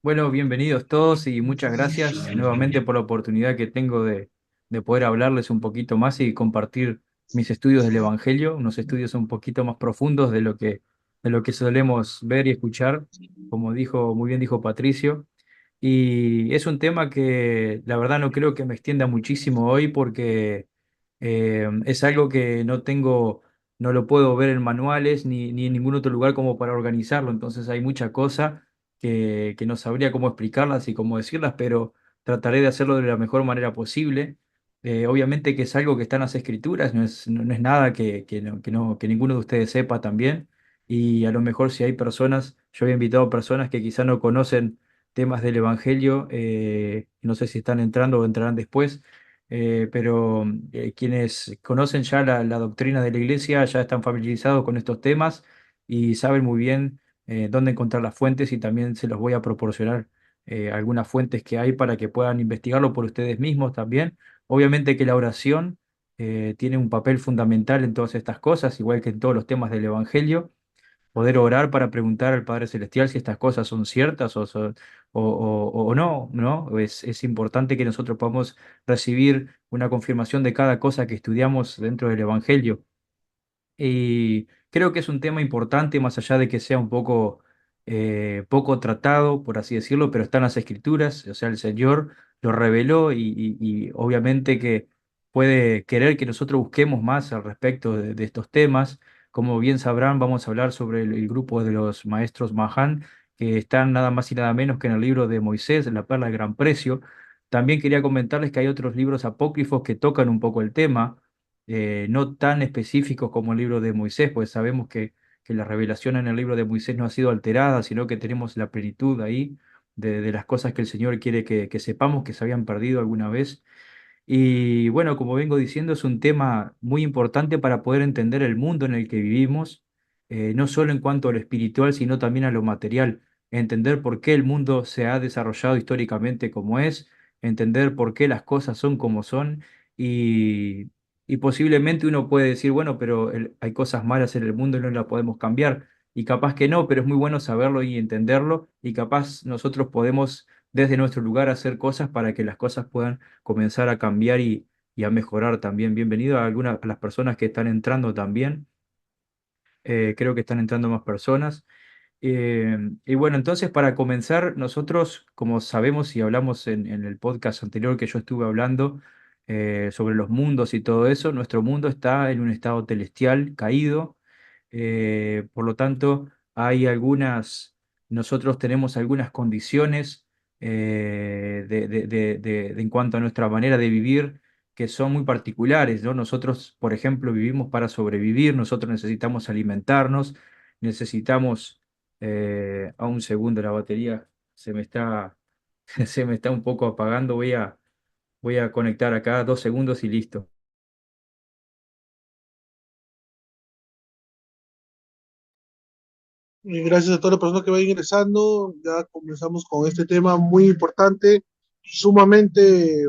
Bueno, bienvenidos todos y muchas gracias nuevamente por la oportunidad que tengo de poder hablarles un poquito más y compartir mis estudios del Evangelio, unos estudios un poquito más profundos de lo que solemos ver y escuchar, como dijo, muy bien dijo Patricio. Y es un tema que la verdad no creo que me extienda muchísimo hoy porque es algo que no tengo, no lo puedo ver en manuales ni en ningún otro lugar como para organizarlo, entonces hay mucha cosa que no sabría cómo explicarlas y cómo decirlas, pero trataré de hacerlo de la mejor manera posible. Obviamente que es algo que está en las escrituras, no es nada que ninguno de ustedes sepa también. Y a lo mejor si hay personas, yo había invitado a personas que quizá no conocen temas del Evangelio, no sé si están entrando o entrarán después, pero quienes conocen ya la doctrina de la iglesia ya están familiarizados con estos temas y saben muy bien dónde encontrar las fuentes y también se los voy a proporcionar algunas fuentes que hay para que puedan investigarlo por ustedes mismos también. Obviamente que la oración tiene un papel fundamental en todas estas cosas, igual que en todos los temas del Evangelio. Poder orar para preguntar al Padre Celestial si estas cosas son ciertas o no, ¿no? Es importante que nosotros podamos recibir una confirmación de cada cosa que estudiamos dentro del Evangelio. Y creo que es un tema importante, más allá de que sea un poco, poco tratado, por así decirlo, pero está en las Escrituras, o sea, el Señor lo reveló y obviamente que puede querer que nosotros busquemos más al respecto de estos temas. Como bien sabrán, vamos a hablar sobre el grupo de los maestros Mahán, que están nada más y nada menos que en el libro de Moisés, en la Perla de Gran Precio. También quería comentarles que hay otros libros apócrifos que tocan un poco el tema no tan específicos como el libro de Moisés, pues sabemos que la revelación en el libro de Moisés no ha sido alterada, sino que tenemos la plenitud ahí de las cosas que el Señor quiere que sepamos que se habían perdido alguna vez. Y bueno, como vengo diciendo, es un tema muy importante para poder entender el mundo en el que vivimos, no solo en cuanto a lo espiritual, sino también a lo material. Entender por qué el mundo se ha desarrollado históricamente como es, entender por qué las cosas son como son y, y posiblemente uno puede decir, bueno, pero hay cosas malas en el mundo y no las podemos cambiar. Y capaz que no, pero es muy bueno saberlo y entenderlo y capaz nosotros podemos desde nuestro lugar hacer cosas para que las cosas puedan comenzar a cambiar y a mejorar también. Bienvenido a algunas a las personas que están entrando también. Creo que están entrando más personas. Y bueno, entonces para comenzar, nosotros, como sabemos y hablamos en el podcast anterior que yo estuve hablando sobre los mundos y todo eso, nuestro mundo está en un estado celestial caído. Por lo tanto, hay algunas, nosotros tenemos algunas condiciones en cuanto a nuestra manera de vivir que son muy particulares, ¿no? Nosotros, por ejemplo, vivimos para sobrevivir, nosotros necesitamos alimentarnos, necesitamos a un segundo, la batería se me está, se me está un poco apagando. Voy a conectar acá 2 segundos y listo. Y gracias a toda la persona que va ingresando. Ya comenzamos con este tema muy importante, sumamente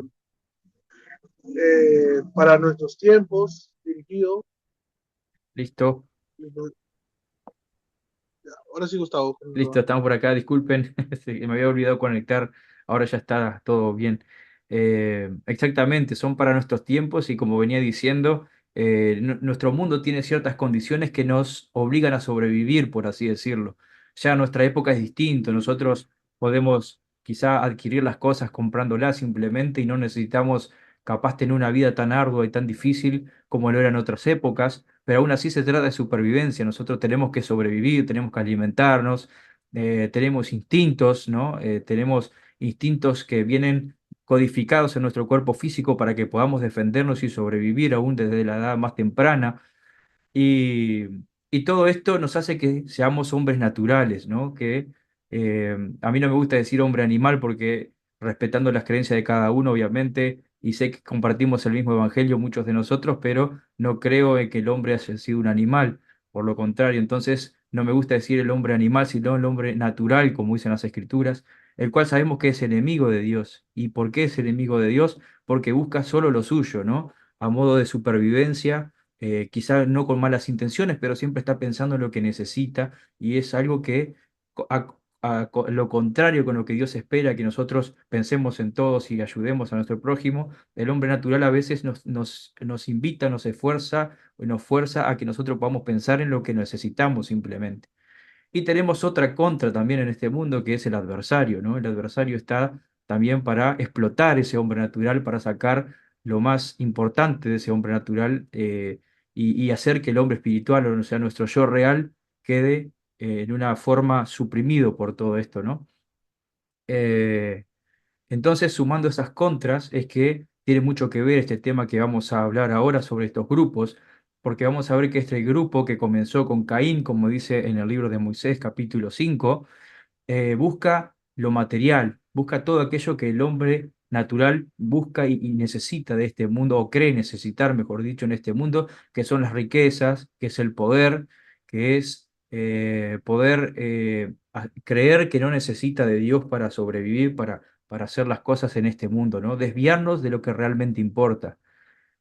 para nuestros tiempos, dirigido. Listo, Ahora sí, Gustavo. listo, estamos por acá. Disculpen, me había olvidado conectar. Ahora ya está todo bien. Exactamente, son para nuestros tiempos y como venía diciendo, nuestro mundo tiene ciertas condiciones que nos obligan a sobrevivir, por así decirlo. Ya nuestra época es distinto. Nosotros podemos quizá adquirir las cosas comprándolas simplemente y no necesitamos capaz tener una vida tan ardua y tan difícil como lo eran otras épocas, pero aún así se trata de supervivencia. Nosotros tenemos que sobrevivir, tenemos que alimentarnos, tenemos instintos, ¿no? Tenemos instintos que vienen codificados en nuestro cuerpo físico para que podamos defendernos y sobrevivir aún desde la edad más temprana. Y, y todo esto nos hace que seamos hombres naturales, ¿no? Que a mí no me gusta decir hombre animal porque respetando las creencias de cada uno, obviamente, y sé que compartimos el mismo evangelio muchos de nosotros, pero no creo en que el hombre haya sido un animal. Por lo contrario, entonces no me gusta decir el hombre animal, sino el hombre natural, como dicen las escrituras, el cual sabemos que es enemigo de Dios. ¿Y por qué es enemigo de Dios? Porque busca solo lo suyo, ¿no? A modo de supervivencia quizá no con malas intenciones, pero siempre está pensando en lo que necesita y es algo que lo contrario con lo que Dios espera, que nosotros pensemos en todos y ayudemos a nuestro prójimo, el hombre natural a veces nos invita, nos esfuerza, nos fuerza a que nosotros podamos pensar en lo que necesitamos simplemente. Y tenemos otra contra también en este mundo, que es el adversario, ¿no? El adversario está también para explotar ese hombre natural, para sacar lo más importante de ese hombre natural, y hacer que el hombre espiritual, o sea, nuestro yo real, quede en una forma suprimido por todo esto, ¿no? Eh, entonces, sumando esas contras, es que tiene mucho que ver este tema que vamos a hablar ahora sobre estos grupos, porque vamos a ver que este grupo que comenzó con Caín, como dice en el libro de Moisés, capítulo 5, busca lo material, busca todo aquello que el hombre natural busca y necesita de este mundo, o cree necesitar, mejor dicho, en este mundo, que son las riquezas, que es el poder, que es poder creer que no necesita de Dios para sobrevivir, para hacer las cosas en este mundo, ¿no? Desviarnos de lo que realmente importa.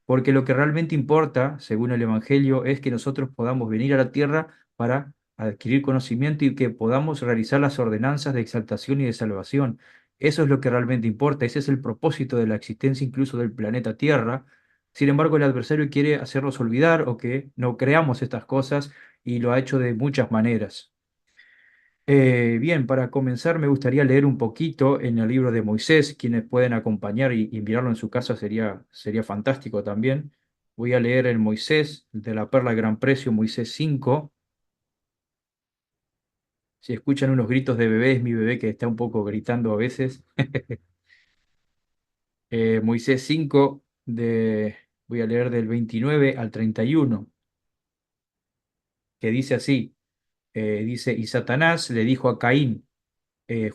Porque lo que realmente importa, según el Evangelio, es que nosotros podamos venir a la tierra para adquirir conocimiento y que podamos realizar las ordenanzas de exaltación y de salvación. Eso es lo que realmente importa, ese es el propósito de la existencia incluso del planeta Tierra. Sin embargo, el adversario quiere hacernos olvidar o que no creamos estas cosas, y lo ha hecho de muchas maneras. Bien, para comenzar me gustaría leer un poquito en el libro de Moisés. Quienes pueden acompañar y mirarlo en su casa sería fantástico también. Voy a leer en Moisés, de la Perla de Gran Precio, Moisés 5. Si escuchan unos gritos de bebé, es mi bebé que está un poco gritando a veces. Moisés 5, voy a leer del 29 al 31, que dice así. Dice, y Satanás le dijo a Caín: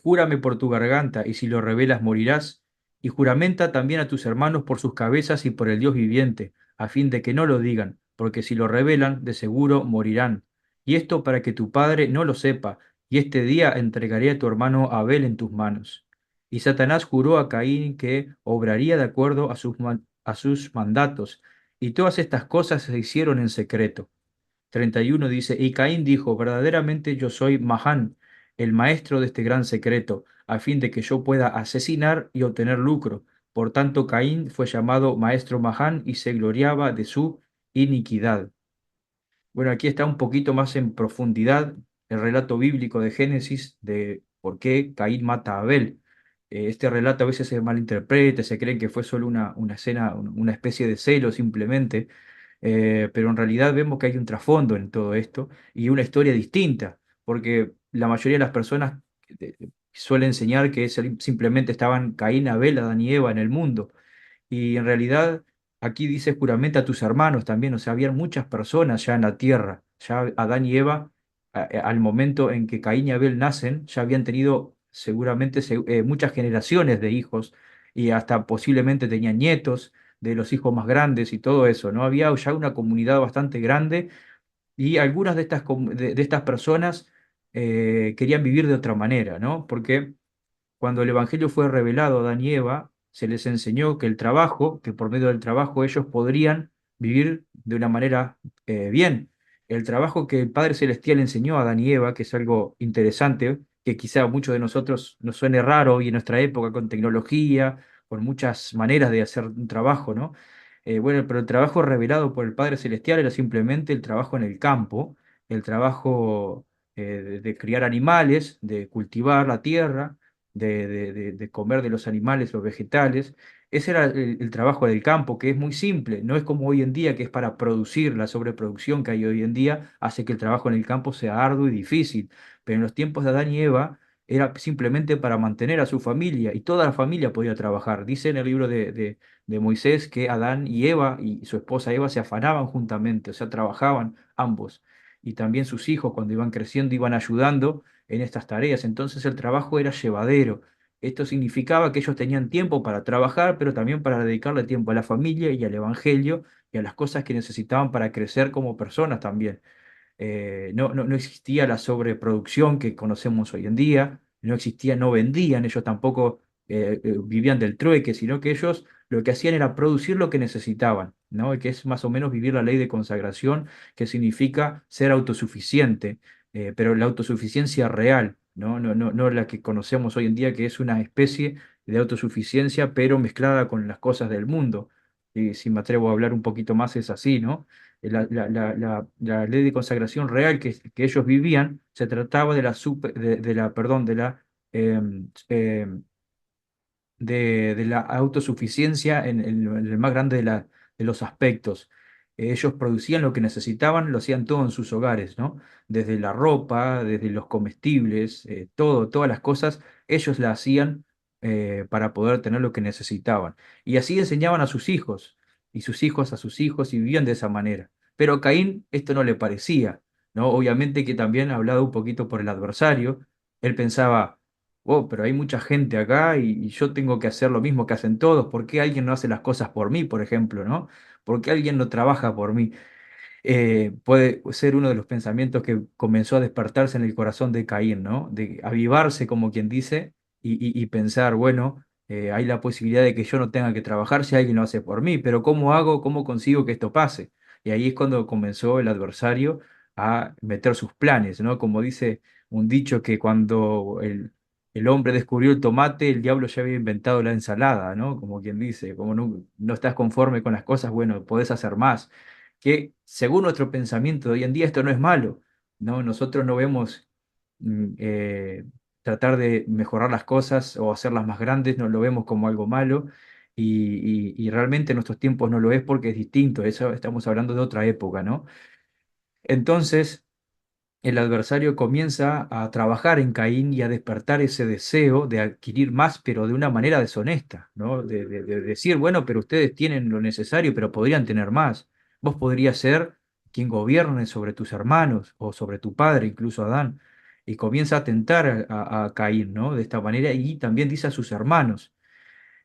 júrame por tu garganta, y si lo revelas morirás, y juramenta también a tus hermanos por sus cabezas y por el Dios viviente, a fin de que no lo digan, porque si lo revelan, de seguro morirán. Y esto para que tu padre no lo sepa, y este día entregaré a tu hermano Abel en tus manos. Y Satanás juró a Caín que obraría de acuerdo a sus mandatos, y todas estas cosas se hicieron en secreto. 31 dice, y Caín dijo, verdaderamente yo soy Mahán, el maestro de este gran secreto, a fin de que yo pueda asesinar y obtener lucro. Por tanto, Caín fue llamado maestro Mahán y se gloriaba de su iniquidad. Bueno, aquí está un poquito más en profundidad el relato bíblico de Génesis de por qué Caín mata a Abel. Este relato a veces se malinterpreta, se cree que fue solo una escena, una especie de celo simplemente, pero en realidad vemos que hay un trasfondo en todo esto y una historia distinta, porque la mayoría de las personas suele enseñar que simplemente estaban Caín, Abel, Adán y Eva en el mundo. Y en realidad aquí dice juramenta a tus hermanos también, o sea, habían muchas personas ya en la tierra. Ya Adán y Eva, al momento en que Caín y Abel nacen, ya habían tenido seguramente muchas generaciones de hijos, y hasta posiblemente tenían nietos de los hijos más grandes y todo eso, ¿no? Había ya una comunidad bastante grande, y algunas de estas personas querían vivir de otra manera, ¿no? Porque cuando el Evangelio fue revelado a Adán y Eva, se les enseñó que el trabajo, que por medio del trabajo ellos podrían vivir de una manera bien. El trabajo que el Padre Celestial enseñó a Adán y Eva, que es algo interesante, que quizá a muchos de nosotros nos suene raro hoy en nuestra época, con tecnología, con muchas maneras de hacer un trabajo, ¿no? Bueno, pero el trabajo revelado por el Padre Celestial era simplemente el trabajo en el campo, el trabajo de criar animales, de cultivar la tierra, de comer de los animales, los vegetales. Ese era el trabajo del campo, que es muy simple, no es como hoy en día, que es para producir. La sobreproducción que hay hoy en día hace que el trabajo en el campo sea arduo y difícil, pero en los tiempos de Adán y Eva era simplemente para mantener a su familia, y toda la familia podía trabajar. Dice en el libro de Moisés que Adán y Eva y su esposa Eva se afanaban juntamente, o sea, trabajaban ambos. Y también sus hijos, cuando iban creciendo, iban ayudando en estas tareas. Entonces el trabajo era llevadero. Esto significaba que ellos tenían tiempo para trabajar, pero también para dedicarle tiempo a la familia y al evangelio y a las cosas que necesitaban para crecer como personas también. No existía la sobreproducción que conocemos hoy en día, no existía, no vendían, ellos tampoco vivían del trueque, sino que ellos lo que hacían era producir lo que necesitaban, ¿no? Y que es más o menos vivir la ley de consagración, que significa ser autosuficiente, pero la autosuficiencia real. no la que conocemos hoy en día, que es una especie de autosuficiencia, pero mezclada con las cosas del mundo. Y si me atrevo a hablar un poquito más, es así, ¿no? La ley de consagración real que ellos vivían se trataba perdón, de la autosuficiencia en el más grande de los aspectos. Ellos producían lo que necesitaban, lo hacían todo en sus hogares, ¿no? Desde la ropa, desde los comestibles, todas las cosas, ellos las hacían para poder tener lo que necesitaban. Y así enseñaban a sus hijos, y sus hijos a sus hijos, y vivían de esa manera. Pero a Caín esto no le parecía, ¿no? Obviamente que también, hablado un poquito por el adversario, él pensaba, oh, pero hay mucha gente acá y yo tengo que hacer lo mismo que hacen todos. ¿Por qué alguien no hace las cosas por mí, por ejemplo, ¿no? ¿Por qué alguien no trabaja por mí? Puede ser uno de los pensamientos que comenzó a despertarse en el corazón de Caín, ¿no? De avivarse, como quien dice, y pensar, bueno, hay la posibilidad de que yo no tenga que trabajar si alguien lo hace por mí, pero ¿cómo hago? ¿Cómo consigo que esto pase? Y ahí es cuando comenzó el adversario a meter sus planes, ¿no? Como dice un dicho que cuando el hombre descubrió el tomate, el diablo ya había inventado la ensalada, ¿no? Como quien dice, como no estás conforme con las cosas, bueno, podés hacer más que según nuestro pensamiento de hoy en día esto no es malo, ¿no? Nosotros no vemos mm, eh, tratar de mejorar las cosas o hacerlas más grandes, no lo vemos como algo malo y realmente en nuestros tiempos no lo es porque es distinto, eso estamos hablando de otra época, ¿no? Entonces el adversario comienza a trabajar en Caín y a despertar ese deseo de adquirir más, pero de una manera deshonesta, ¿no? De decir, bueno, pero ustedes tienen lo necesario, pero podrían tener más. Vos podrías ser quien gobierne sobre tus hermanos o sobre tu padre, incluso Adán. Y comienza a tentar a Caín, ¿no? De esta manera y también dice a sus hermanos.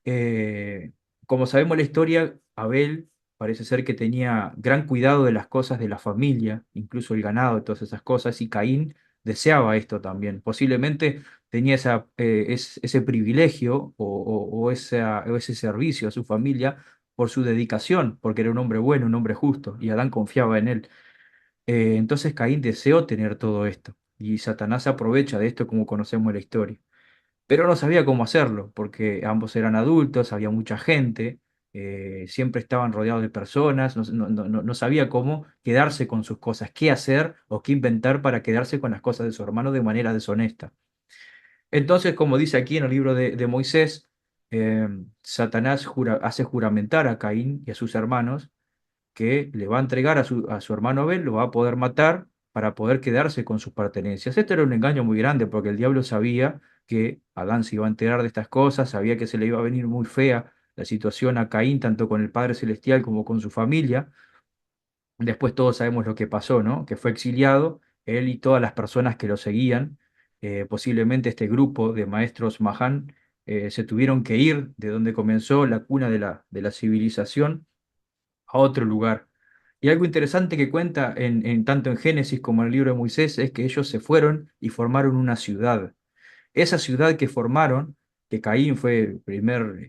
Eh, Como sabemos la historia, Abel parece ser que tenía gran cuidado de las cosas de la familia, incluso el ganado y todas esas cosas, y Caín deseaba esto también. Posiblemente tenía ese privilegio o ese servicio a su familia por su dedicación, porque era un hombre bueno, un hombre justo, y Adán confiaba en él. Entonces Caín deseó tener todo esto, y Satanás aprovecha de esto como conocemos la historia, pero no sabía cómo hacerlo, porque ambos eran adultos, había mucha gente, siempre estaban rodeados de personas, no sabía cómo quedarse con sus cosas, qué hacer o qué inventar para quedarse con las cosas de su hermano de manera deshonesta. Entonces, como dice aquí en el libro de Moisés, Satanás hace juramentar a Caín y a sus hermanos que le va a entregar a su hermano Abel, lo va a poder matar para poder quedarse con sus pertenencias. Esto era un engaño muy grande porque el diablo sabía que Adán se iba a enterar de estas cosas, sabía que se le iba a venir muy fea la situación a Caín, tanto con el Padre Celestial como con su familia. Después todos sabemos lo que pasó, ¿no? Que fue exiliado, él y todas las personas que lo seguían. Posiblemente este grupo de maestros Mahán se tuvieron que ir de donde comenzó la cuna de la civilización a otro lugar. Y algo interesante que cuenta tanto en Génesis como en el libro de Moisés es que ellos se fueron y formaron una ciudad. Esa ciudad que formaron, que Caín fue el primer,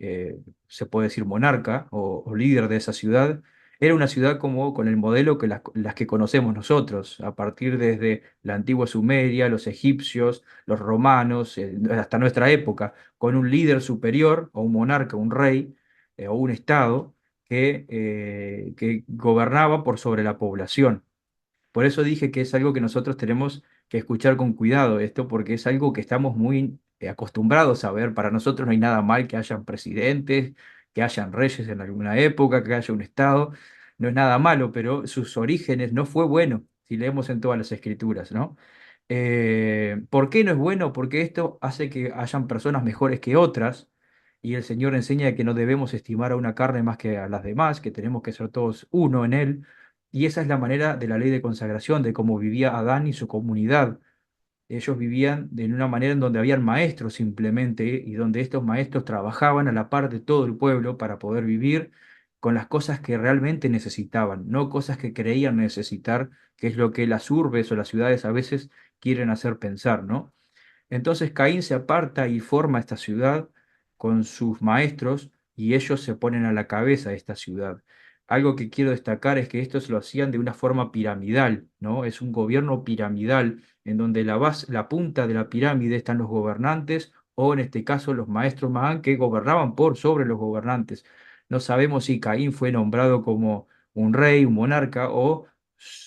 se puede decir, monarca o líder de esa ciudad, era una ciudad como con el modelo que las que conocemos nosotros, a partir desde la antigua Sumeria, los egipcios, los romanos, hasta nuestra época, con un líder superior o un monarca, un rey o un estado que gobernaba por sobre la población. Por eso dije que es algo que nosotros tenemos que escuchar con cuidado esto, porque es algo que estamos muy acostumbrados a ver. Para nosotros no hay nada mal que hayan presidentes, que hayan reyes en alguna época, que haya un estado. No es nada malo, pero sus orígenes no fue bueno, si leemos en todas las escrituras, ¿no? ¿Por qué no es bueno? Porque esto hace que hayan personas mejores que otras. Y el Señor enseña que no debemos estimar a una carne más que a las demás, que tenemos que ser todos uno en Él. Y esa es la manera de la ley de consagración, de cómo vivía Adán y su comunidad. Ellos vivían en una manera en donde habían maestros simplemente y donde estos maestros trabajaban a la par de todo el pueblo para poder vivir con las cosas que realmente necesitaban, no cosas que creían necesitar, que es lo que las urbes o las ciudades a veces quieren hacer pensar, ¿no? Entonces Caín se aparta y forma esta ciudad con sus maestros y ellos se ponen a la cabeza de esta ciudad. algo que quiero destacar es que estos lo hacían de una forma piramidal, ¿no? Es un gobierno piramidal, en donde la punta de la pirámide están los gobernantes, o en este caso los maestros Mahan, que gobernaban por sobre los gobernantes. No sabemos si Caín fue nombrado como un rey, un monarca, o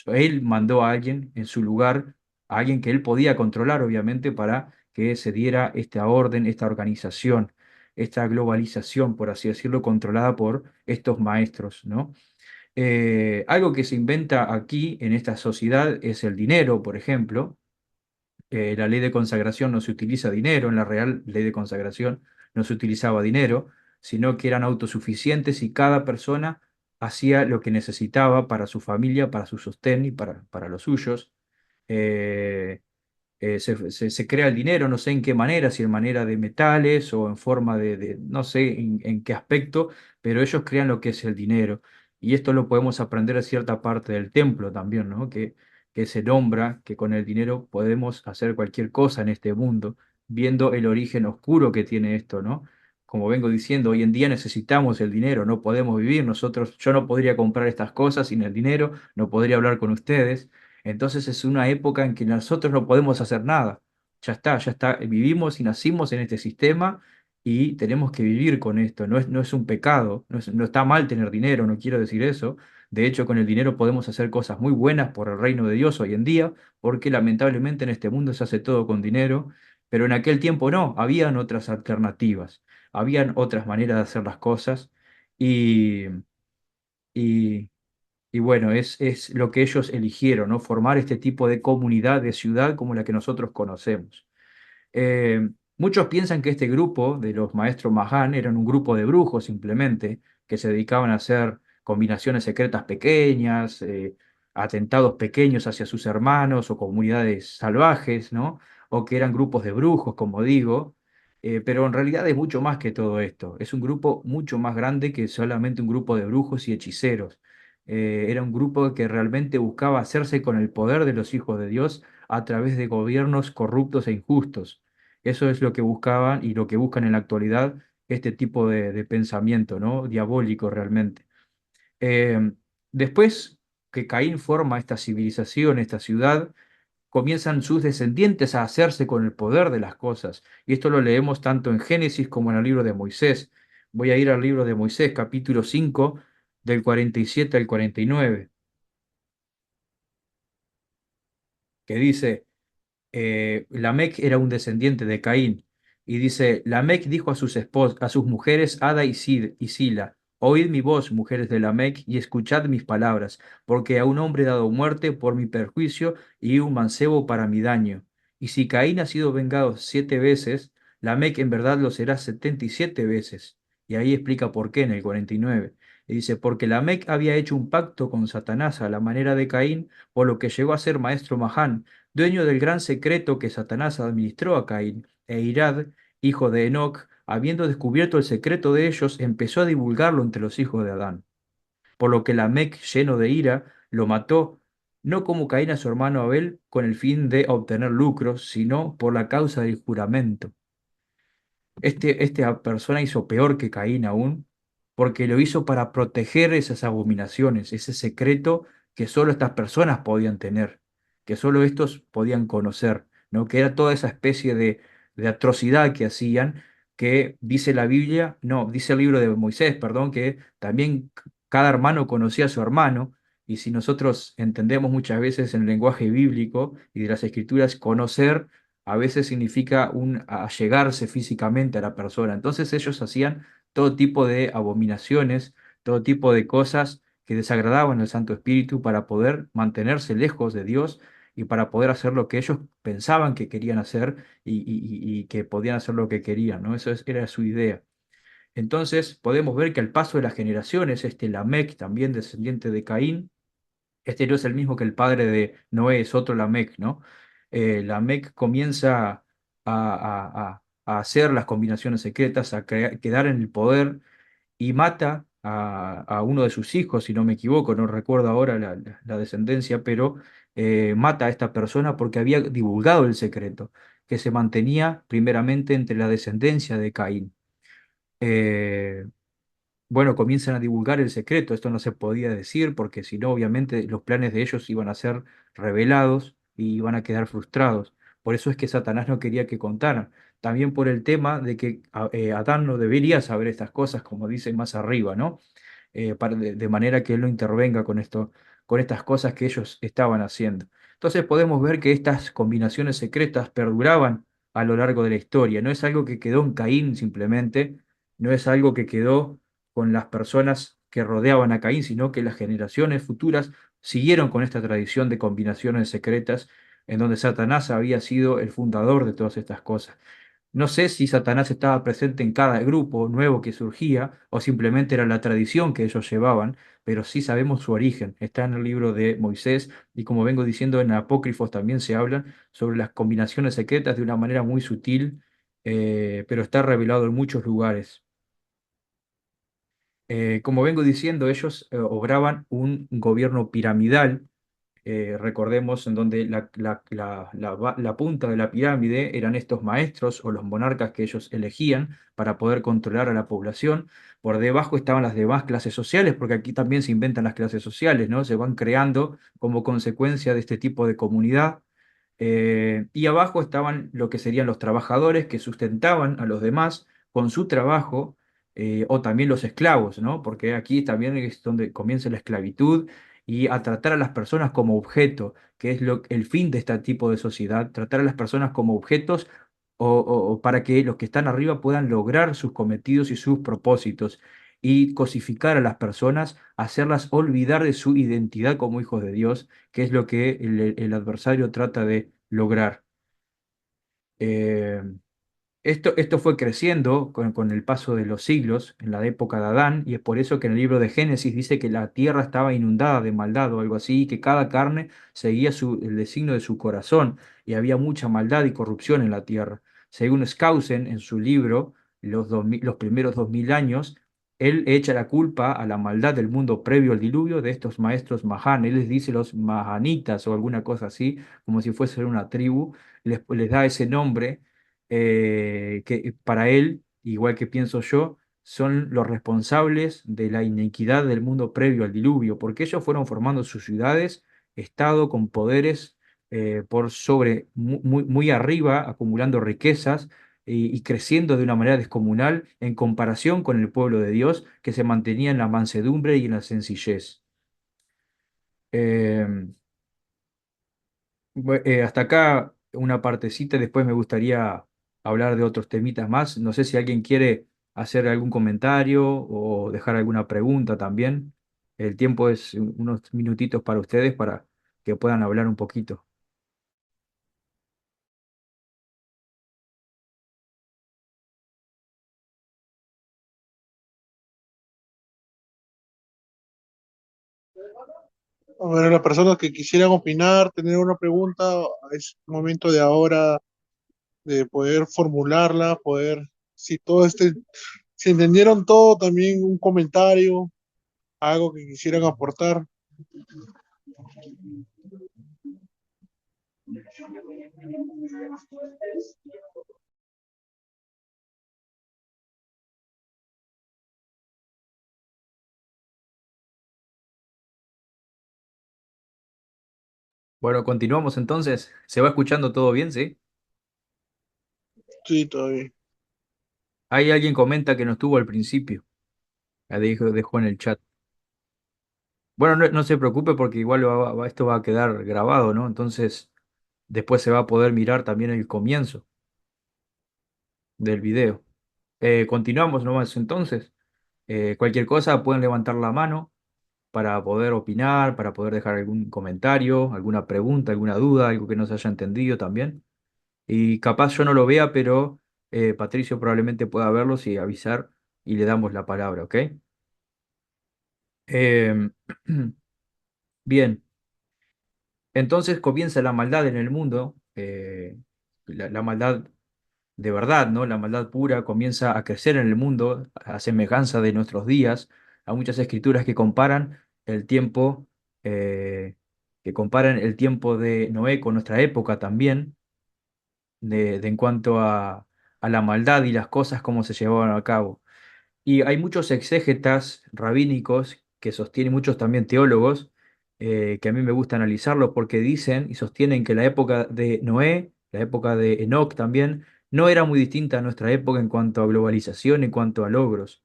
él mandó a alguien en su lugar, a alguien que él podía controlar, obviamente, para que se diera esta orden, esta organización, esta globalización, por así decirlo, controlada por estos maestros, ¿no? Algo que se inventa aquí en esta sociedad es el dinero, por ejemplo. La ley de consagración no se utiliza dinero, en la real ley de consagración no se utilizaba dinero, sino que eran autosuficientes y cada persona hacía lo que necesitaba para su familia, para su sostén y para los suyos. Eh, se crea el dinero, no sé en qué manera, si en manera de metales o en forma no sé en qué aspecto, pero ellos crean lo que es el dinero. Y esto lo podemos aprender a cierta parte del templo también, ¿no? Que se nombra que con el dinero podemos hacer cualquier cosa en este mundo, viendo el origen oscuro que tiene esto, ¿no? Como vengo diciendo, hoy en día necesitamos el dinero, no podemos vivir nosotros, yo no podría comprar estas cosas sin el dinero, no podría hablar con ustedes. Entonces es una época en que nosotros no podemos hacer nada. Ya está, vivimos y nacimos en este sistema y tenemos que vivir con esto. No es un pecado, no está mal tener dinero, no quiero decir eso. De hecho, con el dinero podemos hacer cosas muy buenas por el reino de Dios hoy en día, porque lamentablemente en este mundo se hace todo con dinero, pero en aquel tiempo no, habían otras alternativas, habían otras maneras de hacer las cosas y, y y bueno, es lo que ellos eligieron, ¿no? Formar este tipo de comunidad, de ciudad como la que nosotros conocemos. Muchos piensan que este grupo de los maestros Mahan eran un grupo de brujos simplemente, que se dedicaban a hacer combinaciones secretas pequeñas, atentados pequeños hacia sus hermanos o comunidades salvajes, ¿no? O que eran grupos de brujos, como digo. Pero en realidad es mucho más que todo esto. Es un grupo mucho más grande que solamente un grupo de brujos y hechiceros. Era un grupo que realmente buscaba hacerse con el poder de los hijos de Dios a través de gobiernos corruptos e injustos. Eso es lo que buscaban y lo que buscan en la actualidad este tipo de pensamiento, ¿no? Diabólico realmente. Eh, Después que Caín forma esta civilización, esta ciudad, comienzan sus descendientes a hacerse con el poder de las cosas. Y esto lo leemos tanto en Génesis como en el libro de Moisés. Voy a ir al libro de Moisés, capítulo 5 del 47 al 49, que dice... Lamec era un descendiente de Caín. Y dice, Lamec dijo a a sus mujeres Ada y Sila, oíd mi voz, mujeres de Lamec, y escuchad mis palabras, porque a un hombre he dado muerte por mi perjuicio y un mancebo para mi daño. Y si Caín ha sido vengado 7 veces, Lamec en verdad lo será 77 veces. Y ahí explica por qué en el 49. Y dice, porque Lamec había hecho un pacto con Satanás a la manera de Caín, por lo que llegó a ser maestro Mahán, dueño del gran secreto que Satanás administró a Caín, e Irad, hijo de Enoc, habiendo descubierto el secreto de ellos, empezó a divulgarlo entre los hijos de Adán. Por lo que Lamec, lleno de ira, lo mató, no como Caín a su hermano Abel, con el fin de obtener lucros, sino por la causa del juramento. Esta persona hizo peor que Caín aún, porque lo hizo para proteger esas abominaciones, ese secreto que solo estas personas podían tener, que solo estos podían conocer, ¿no? Que era toda esa especie de atrocidad que hacían, que dice la Biblia, no, dice el libro de Moisés, perdón, que también cada hermano conocía a su hermano, y si nosotros entendemos muchas veces en el lenguaje bíblico y de las escrituras, conocer a veces significa un allegarse físicamente a la persona. Entonces ellos hacían todo tipo de abominaciones, todo tipo de cosas que desagradaban al Santo Espíritu para poder mantenerse lejos de Dios y para poder hacer lo que ellos pensaban que querían hacer y que podían hacer lo que querían, ¿no? Era su idea. Entonces podemos ver que al paso de las generaciones, este Lamec, también descendiente de Caín, este no es el mismo que el padre de Noé, es otro Lamec, ¿no? Lamec comienza a hacer las combinaciones secretas, quedar en el poder y mata a uno de sus hijos, si no me equivoco, no recuerdo ahora la descendencia, pero mata a esta persona porque había divulgado el secreto, que se mantenía primeramente entre la descendencia de Caín. Eh, bueno, comienzan a divulgar el secreto. Esto no se podía decir porque si no, obviamente los planes de ellos iban a ser revelados y iban a quedar frustrados. Por eso es que Satanás no quería que contaran. También por el tema de que Adán no debería saber estas cosas, como dice más arriba, ¿no? De manera que él no intervenga con esto, con estas cosas que ellos estaban haciendo. Entonces podemos ver que estas combinaciones secretas perduraban a lo largo de la historia. No es algo que quedó en Caín simplemente, no es algo que quedó con las personas que rodeaban a Caín, sino que las generaciones futuras siguieron con esta tradición de combinaciones secretas en donde Satanás había sido el fundador de todas estas cosas. No sé si Satanás estaba presente en cada grupo nuevo que surgía o simplemente era la tradición que ellos llevaban, pero sí sabemos su origen. Está en el libro de Moisés y como vengo diciendo en Apócrifos también se hablan sobre las combinaciones secretas de una manera muy sutil, pero está revelado en muchos lugares. Como vengo diciendo, ellos obraban un gobierno piramidal, recordemos, en donde la punta de la pirámide eran estos maestros o los monarcas que ellos elegían para poder controlar a la población. Por debajo estaban las demás clases sociales, porque aquí también se inventan las clases sociales, ¿no? Se van creando como consecuencia de este tipo de comunidad. Y abajo estaban lo que serían los trabajadores que sustentaban a los demás con su trabajo, o también los esclavos, ¿no? Porque aquí también es donde comienza la esclavitud y a tratar a las personas como objeto, que es el fin de este tipo de sociedad, tratar a las personas como objetos o para que los que están arriba puedan lograr sus cometidos y sus propósitos y cosificar a las personas, hacerlas olvidar de su identidad como hijos de Dios, que es lo que el adversario trata de lograr. Eh, esto fue creciendo con el paso de los siglos, en la época de Adán, y es por eso que en el libro de Génesis dice que la tierra estaba inundada de maldad o algo así, y que cada carne seguía el designio de su corazón, y había mucha maldad y corrupción en la tierra. Según Skousen, en su libro, los primeros 2000 años, él echa la culpa a la maldad del mundo previo al diluvio de estos maestros Mahán. Él les dice los Mahanitas o alguna cosa así, como si fuese una tribu, les da ese nombre que para él, igual que pienso yo, son los responsables de la iniquidad del mundo previo al diluvio, porque ellos fueron formando sus ciudades, estado con poderes por sobre, muy, muy arriba, acumulando riquezas y creciendo de una manera descomunal en comparación con el pueblo de Dios que se mantenía en la mansedumbre y en la sencillez. Em, Hasta acá una partecita, después me gustaría hablar de otros temitas más. No sé si alguien quiere hacer algún comentario o dejar alguna pregunta también. El tiempo es unos minutitos para ustedes para que puedan hablar un poquito. A ver, las personas que quisieran opinar, tener una pregunta, es momento de ahora de poder formularla, poder, si todo este, si entendieron todo, también un comentario, algo que quisieran aportar. Bueno, continuamos entonces. ¿Se va escuchando todo bien, sí? Sí, todavía. Hay alguien comenta que no estuvo al principio. La dejó en el chat. Bueno, no se preocupe porque igual esto va a quedar grabado, ¿no? Entonces después se va a poder mirar también el comienzo del video. Continuamos nomás entonces. Cualquier cosa pueden levantar la mano para poder opinar, para poder dejar algún comentario, alguna pregunta, alguna duda, algo que no se haya entendido también. Y capaz yo no lo vea, pero Patricio probablemente pueda verlos y avisar y le damos la palabra, ¿ok? Em, Bien, entonces comienza la maldad en el mundo, la maldad de verdad, ¿no? La maldad pura comienza a crecer en el mundo a semejanza de nuestros días. Hay muchas escrituras eh, que comparan el tiempo de Noé con nuestra época también, en cuanto a la maldad y las cosas como se llevaban a cabo. Y hay muchos exégetas rabínicos que sostienen, muchos también teólogos, que a mí me gusta analizarlos porque dicen y sostienen que la época de Noé, la época de Enoc también, no era muy distinta a nuestra época en cuanto a globalización, en cuanto a logros.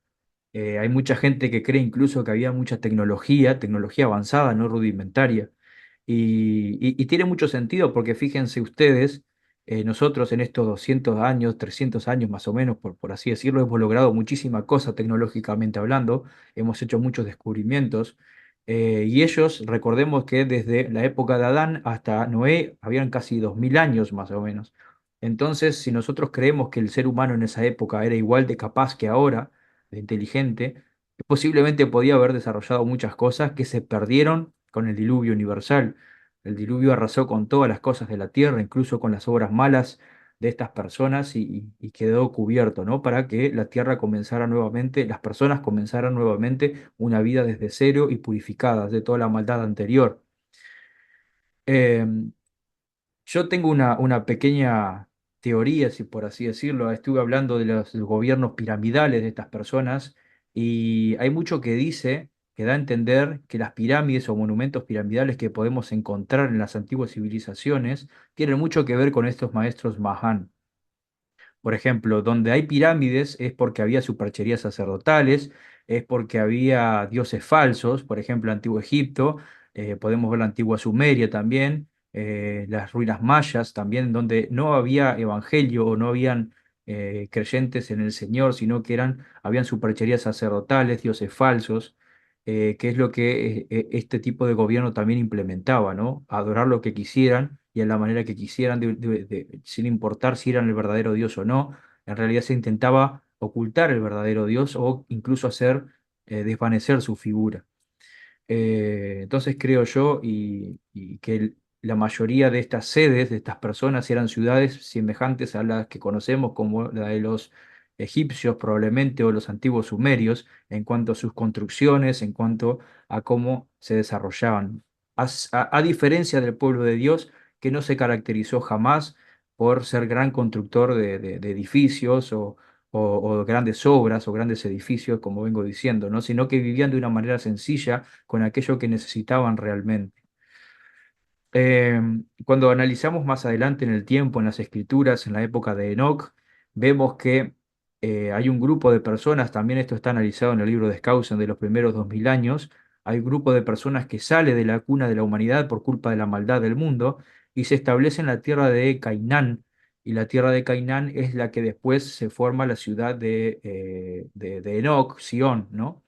Hay mucha gente que cree incluso que había mucha tecnología, tecnología avanzada, no rudimentaria. Y tiene mucho sentido porque fíjense ustedes, nosotros en estos 200 años, 300 años más o menos, por así decirlo, hemos logrado muchísima cosa tecnológicamente hablando, hemos hecho muchos descubrimientos. Y ellos, recordemos que desde la época de Adán hasta Noé, habían casi 2000 años más o menos. Entonces, si nosotros creemos que el ser humano en esa época era igual de capaz que ahora, de inteligente, posiblemente podía haber desarrollado muchas cosas que se perdieron con el diluvio universal. El diluvio arrasó con todas las cosas de la tierra, incluso con las obras malas de estas personas y quedó cubierto, ¿no? Para que la tierra comenzara nuevamente, las personas comenzaran nuevamente una vida desde cero y purificadas de toda la maldad anterior. Em, yo tengo una pequeña teoría, si por así decirlo. Estuve hablando de los gobiernos piramidales de estas personas y hay mucho que dice, que da a entender que las pirámides o monumentos piramidales que podemos encontrar en las antiguas civilizaciones tienen mucho que ver con estos maestros Mahan. Por ejemplo, donde hay pirámides es porque había supercherías sacerdotales, es porque había dioses falsos, por ejemplo, Antiguo Egipto, podemos ver la antigua Sumeria también, las ruinas mayas también, donde no había evangelio o no habían creyentes en el Señor, sino que habían supercherías sacerdotales, dioses falsos, que es lo que este tipo de gobierno también implementaba, ¿no? Adorar lo que quisieran y en la manera que quisieran, sin importar si eran el verdadero Dios o no. En realidad se intentaba ocultar el verdadero Dios o incluso hacer desvanecer su figura. Entonces creo yo y que la mayoría de estas sedes, de estas personas, eran ciudades semejantes a las que conocemos como la de los egipcios probablemente o los antiguos sumerios, en cuanto a sus construcciones, en cuanto a cómo se desarrollaban. A diferencia del pueblo de Dios, que no se caracterizó jamás por ser gran constructor de edificios o grandes obras o grandes edificios, como vengo diciendo, ¿no? Sino que vivían de una manera sencilla con aquello que necesitaban realmente. Eh, Cuando analizamos más adelante en el tiempo, en las escrituras, en la época de Enoch, vemos que hay un grupo de personas, también esto está analizado en el libro de Skousen de los primeros 2000 años, hay un grupo de personas que sale de la cuna de la humanidad por culpa de la maldad del mundo y se establece en la tierra de Cainán. Y la tierra de Cainán es la que después se forma la ciudad de Enoch, Sión, ¿no?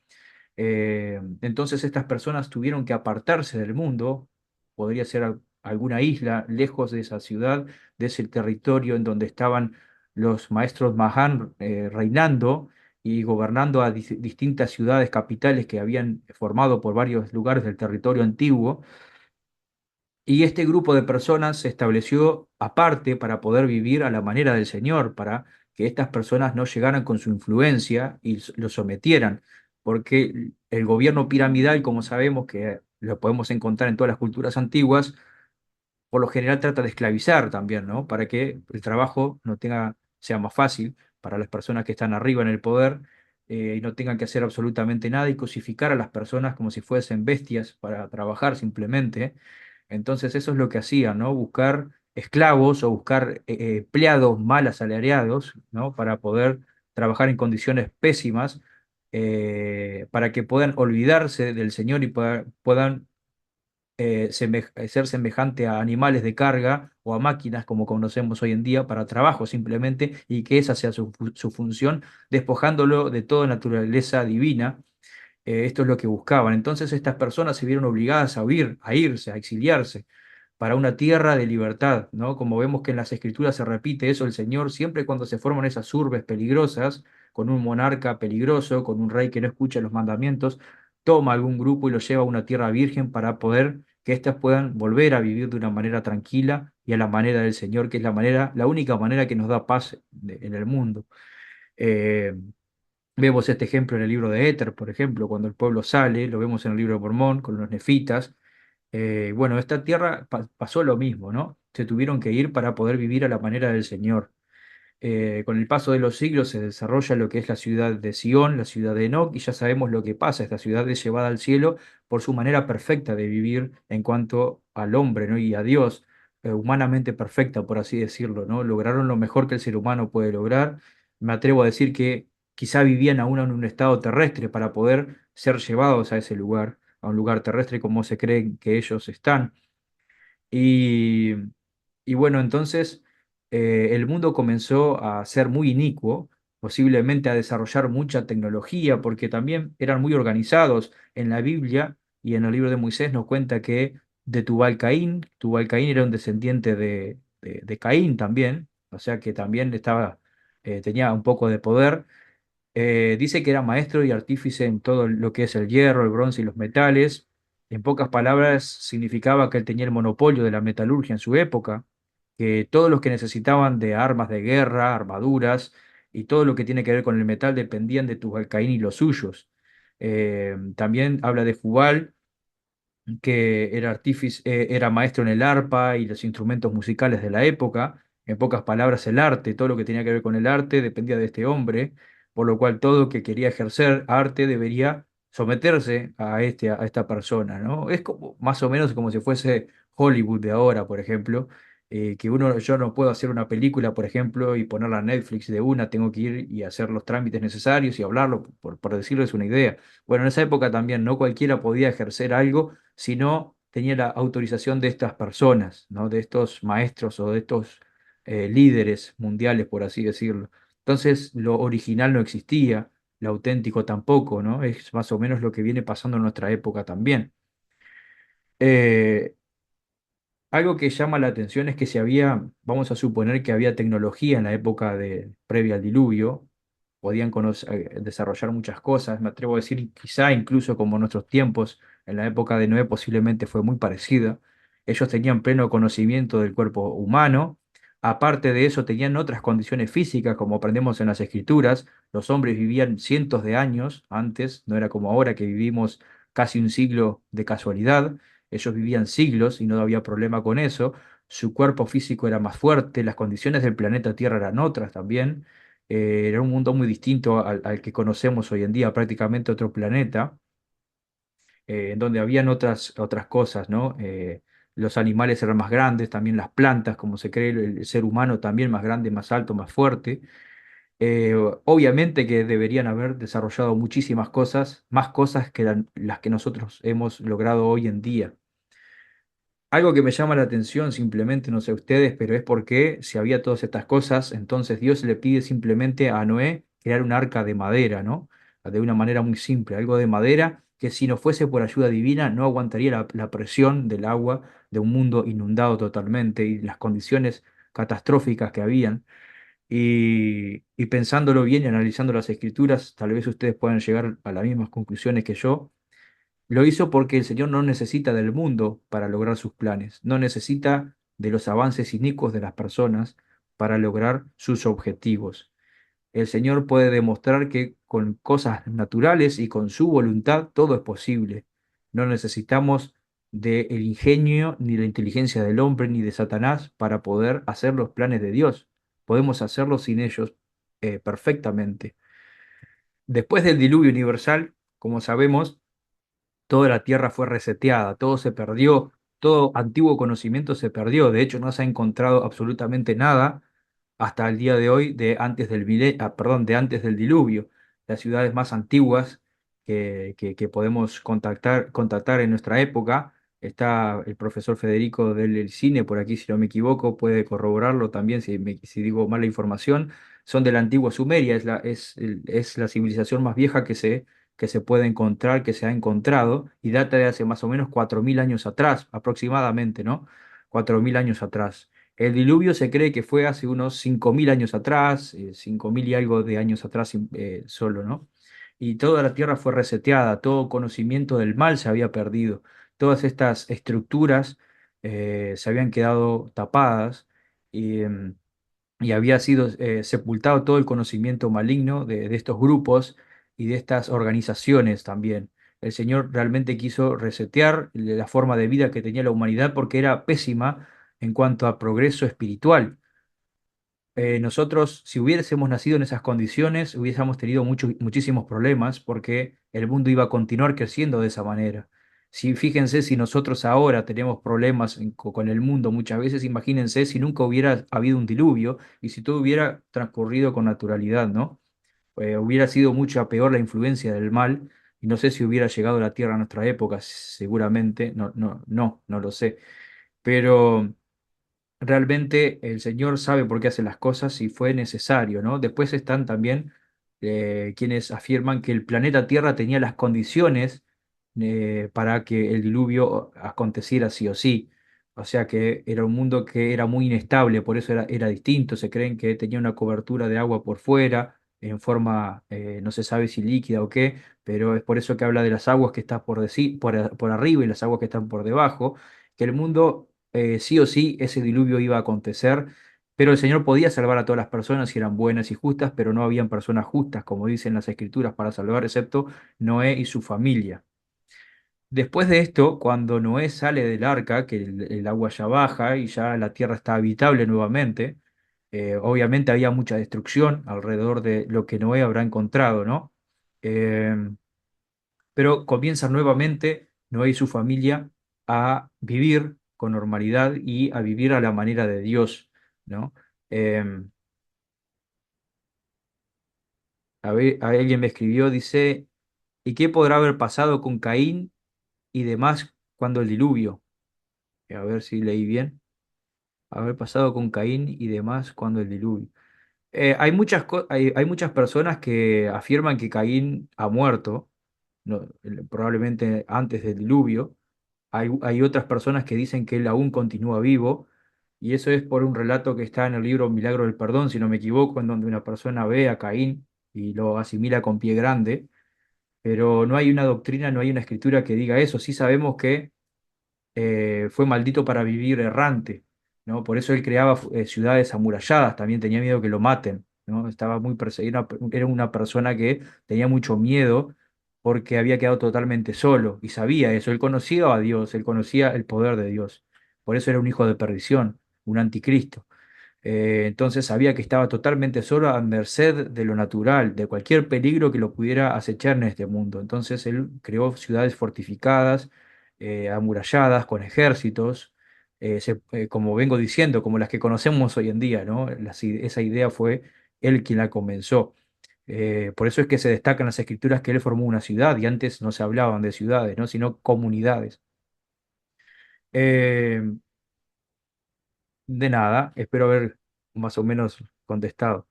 Entonces estas personas tuvieron que apartarse del mundo, podría ser alguna isla lejos de esa ciudad, de ese territorio en donde estaban los maestros Mahan reinando y gobernando a distintas ciudades capitales que habían formado por varios lugares del territorio antiguo. Y este grupo de personas se estableció aparte para poder vivir a la manera del Señor, para que estas personas no llegaran con su influencia y lo sometieran, porque el gobierno piramidal, como sabemos que lo podemos encontrar en todas las culturas antiguas, por lo general trata de esclavizar también, ¿no? Para que el trabajo sea más fácil para las personas que están arriba en el poder, y no tengan que hacer absolutamente nada y cosificar a las personas como si fuesen bestias para trabajar simplemente. Entonces eso es lo que hacían, ¿no? Buscar esclavos o buscar empleados mal asalariados, ¿no? Para poder trabajar en condiciones pésimas, para que puedan olvidarse del Señor y puedan ser semejante a animales de carga o a máquinas como conocemos hoy en día para trabajo simplemente y que esa sea su función, despojándolo de toda naturaleza divina. Esto es lo que buscaban. Entonces estas personas se vieron obligadas a huir, a irse, a exiliarse para una tierra de libertad, ¿no? Como vemos que en las escrituras se repite eso, el Señor siempre cuando se forman esas urbes peligrosas, con un monarca peligroso, con un rey que no escucha los mandamientos, toma algún grupo y lo lleva a una tierra virgen para poder que éstas puedan volver a vivir de una manera tranquila y a la manera del Señor, que es la única manera que nos da paz en el mundo. Eh, Vemos este ejemplo en el libro de Éter, por ejemplo, cuando el pueblo sale, lo vemos en el libro de Mormón con los nefitas. Bueno, esta tierra pasó lo mismo, ¿no? Se tuvieron que ir para poder vivir a la manera del Señor. Con el paso de los siglos se desarrolla lo que es la ciudad de Sion, la ciudad de Enoch, y ya sabemos lo que pasa. Esta ciudad es llevada al cielo por su manera perfecta de vivir en cuanto al hombre, ¿no? Y a Dios, humanamente perfecta, por así decirlo, ¿no? Lograron lo mejor que el ser humano puede lograr. Me atrevo a decir que quizá vivían aún en un estado terrestre para poder ser llevados a ese lugar, a un lugar terrestre como se creen que ellos están. Y, y bueno, entonces el mundo comenzó a ser muy inicuo, posiblemente a desarrollar mucha tecnología, porque también eran muy organizados. En la Biblia y en el libro de Moisés nos cuenta que de Tubal Caín era un descendiente de Caín también, o sea que también tenía un poco de poder. Dice que era maestro y artífice en todo lo que es el hierro, el bronce y los metales. En pocas palabras, significaba que él tenía el monopolio de la metalurgia en su época, que todos los que necesitaban de armas de guerra, armaduras y todo lo que tiene que ver con el metal dependían de Tujalcaín y los suyos. También habla de Jubal, que era era maestro en el arpa y los instrumentos musicales de la época. En pocas palabras, el arte, todo lo que tenía que ver con el arte dependía de este hombre, por lo cual todo que quería ejercer arte debería someterse a esta persona, ¿no? Es como, más o menos como si fuese Hollywood de ahora, por ejemplo, yo no puedo hacer una película, por ejemplo, y ponerla a Netflix de una, tengo que ir y hacer los trámites necesarios y hablarlo, por decirles una idea. Bueno, en esa época también no cualquiera podía ejercer algo si no tenía la autorización de estas personas, ¿no? De estos maestros o de estos líderes mundiales, por así decirlo. Entonces, lo original no existía, lo auténtico tampoco, ¿no? Es más o menos lo que viene pasando en nuestra época también. Eh, Algo que llama la atención es que si había, vamos a suponer que había tecnología en la época previa al diluvio, podían desarrollar muchas cosas, me atrevo a decir, quizá incluso como en nuestros tiempos, en la época de Noé posiblemente fue muy parecida. Ellos tenían pleno conocimiento del cuerpo humano, aparte de eso tenían otras condiciones físicas, como aprendemos en las escrituras, los hombres vivían cientos de años antes, no era como ahora que vivimos casi un siglo de casualidad. Ellos vivían siglos y no había problema con eso. Su cuerpo físico era más fuerte, las condiciones del planeta Tierra eran otras también. Era un mundo muy distinto al que conocemos hoy en día, prácticamente otro planeta, en donde habían otras cosas, ¿no? Los animales eran más grandes, también las plantas, como se cree, el ser humano también más grande, más alto, más fuerte. Obviamente que deberían haber desarrollado muchísimas cosas, más cosas que las que nosotros hemos logrado hoy en día. Algo que me llama la atención simplemente, no sé ustedes, pero es porque si había todas estas cosas, entonces Dios le pide simplemente a Noé crear un arca de madera, ¿no? De una manera muy simple, algo de madera que si no fuese por ayuda divina no aguantaría la presión del agua de un mundo inundado totalmente y las condiciones catastróficas que habían. Y pensándolo bien y analizando las escrituras, tal vez ustedes puedan llegar a las mismas conclusiones que yo. Lo hizo porque el Señor no necesita del mundo para lograr sus planes, no necesita de los avances inicuos de las personas para lograr sus objetivos. El Señor puede demostrar que con cosas naturales y con su voluntad todo es posible. No necesitamos del ingenio ni la inteligencia del hombre ni de Satanás para poder hacer los planes de Dios. Podemos hacerlo sin ellos perfectamente. Después del diluvio universal, como sabemos, toda la tierra fue reseteada, todo se perdió, todo antiguo conocimiento se perdió. De hecho, no se ha encontrado absolutamente nada hasta el día de hoy de antes del diluvio. Las ciudades más antiguas que podemos contactar en nuestra época, está el profesor Federico del Cine, por aquí si no me equivoco, puede corroborarlo también si digo mala información, son de la antigua Sumeria, es la civilización más vieja que se puede encontrar, que se ha encontrado, y data de hace más o menos 4.000 años atrás, aproximadamente, ¿no? 4.000 años atrás. El diluvio se cree que fue hace unos 5.000 años atrás, 5.000 y algo de años atrás solo, ¿no? Y toda la tierra fue reseteada, todo conocimiento del mal se había perdido, todas estas estructuras se habían quedado tapadas y, y había sido sepultado todo el conocimiento maligno de estos grupos y de estas organizaciones también. El Señor realmente quiso resetear la forma de vida que tenía la humanidad porque era pésima en cuanto a progreso espiritual. nosotros, si hubiésemos nacido en esas condiciones, hubiésemos tenido muchísimos problemas porque el mundo iba a continuar creciendo de esa manera. Si, fíjense, si nosotros ahora tenemos problemas con el mundo muchas veces, imagínense si nunca hubiera habido un diluvio y si todo hubiera transcurrido con naturalidad, ¿no? Hubiera sido mucha peor la influencia del mal y no sé si hubiera llegado la Tierra a nuestra época, seguramente, no lo sé. Pero realmente el Señor sabe por qué hace las cosas y fue necesario, ¿no? Después están también quienes afirman que el planeta Tierra tenía las condiciones para que el diluvio aconteciera sí o sí. O sea que era un mundo que era muy inestable, por eso era distinto. Se creen que tenía una cobertura de agua por fuera, en forma, no se sabe si líquida o qué, pero es por eso que habla de las aguas que están por arriba y las aguas que están por debajo, que el mundo sí o sí ese diluvio iba a acontecer, pero el Señor podía salvar a todas las personas si eran buenas y justas, pero no habían personas justas, como dicen las Escrituras, para salvar, excepto Noé y su familia. Después de esto, cuando Noé sale del arca, que el agua ya baja y ya la tierra está habitable nuevamente, obviamente había mucha destrucción alrededor de lo que Noé habrá encontrado, ¿no? Eh, pero comienzan nuevamente Noé y su familia a vivir con normalidad y a vivir a la manera de Dios, ¿no? Eh, alguien me escribió, dice, ¿y qué podrá haber pasado con Caín y demás cuando el diluvio? A ver si leí bien. Haber pasado con Caín y demás cuando el diluvio. Hay muchas personas que afirman que Caín ha muerto, probablemente antes del diluvio. Hay otras personas que dicen que él aún continúa vivo, y eso es por un relato que está en el libro Milagro del Perdón, si no me equivoco, en donde una persona ve a Caín y lo asimila con pie grande, pero no hay una doctrina, no hay una escritura que diga eso. Sí sabemos que fue maldito para vivir errante, ¿no? Por eso él creaba ciudades amuralladas, también tenía miedo que lo maten, ¿no? Estaba muy perseguido, era una persona que tenía mucho miedo porque había quedado totalmente solo y sabía eso, él conocía a Dios, él conocía el poder de Dios, por eso era un hijo de perdición, un anticristo. Entonces sabía que estaba totalmente solo a merced de lo natural, de cualquier peligro que lo pudiera acechar en este mundo. Entonces él creó ciudades fortificadas, amuralladas, con ejércitos, como vengo diciendo, como las que conocemos hoy en día, ¿no? Esa idea fue él quien la comenzó. Por eso es que se destacan las escrituras que él formó una ciudad y antes no se hablaban de ciudades, ¿no? Sino comunidades. Eh, de nada, espero haber más o menos contestado.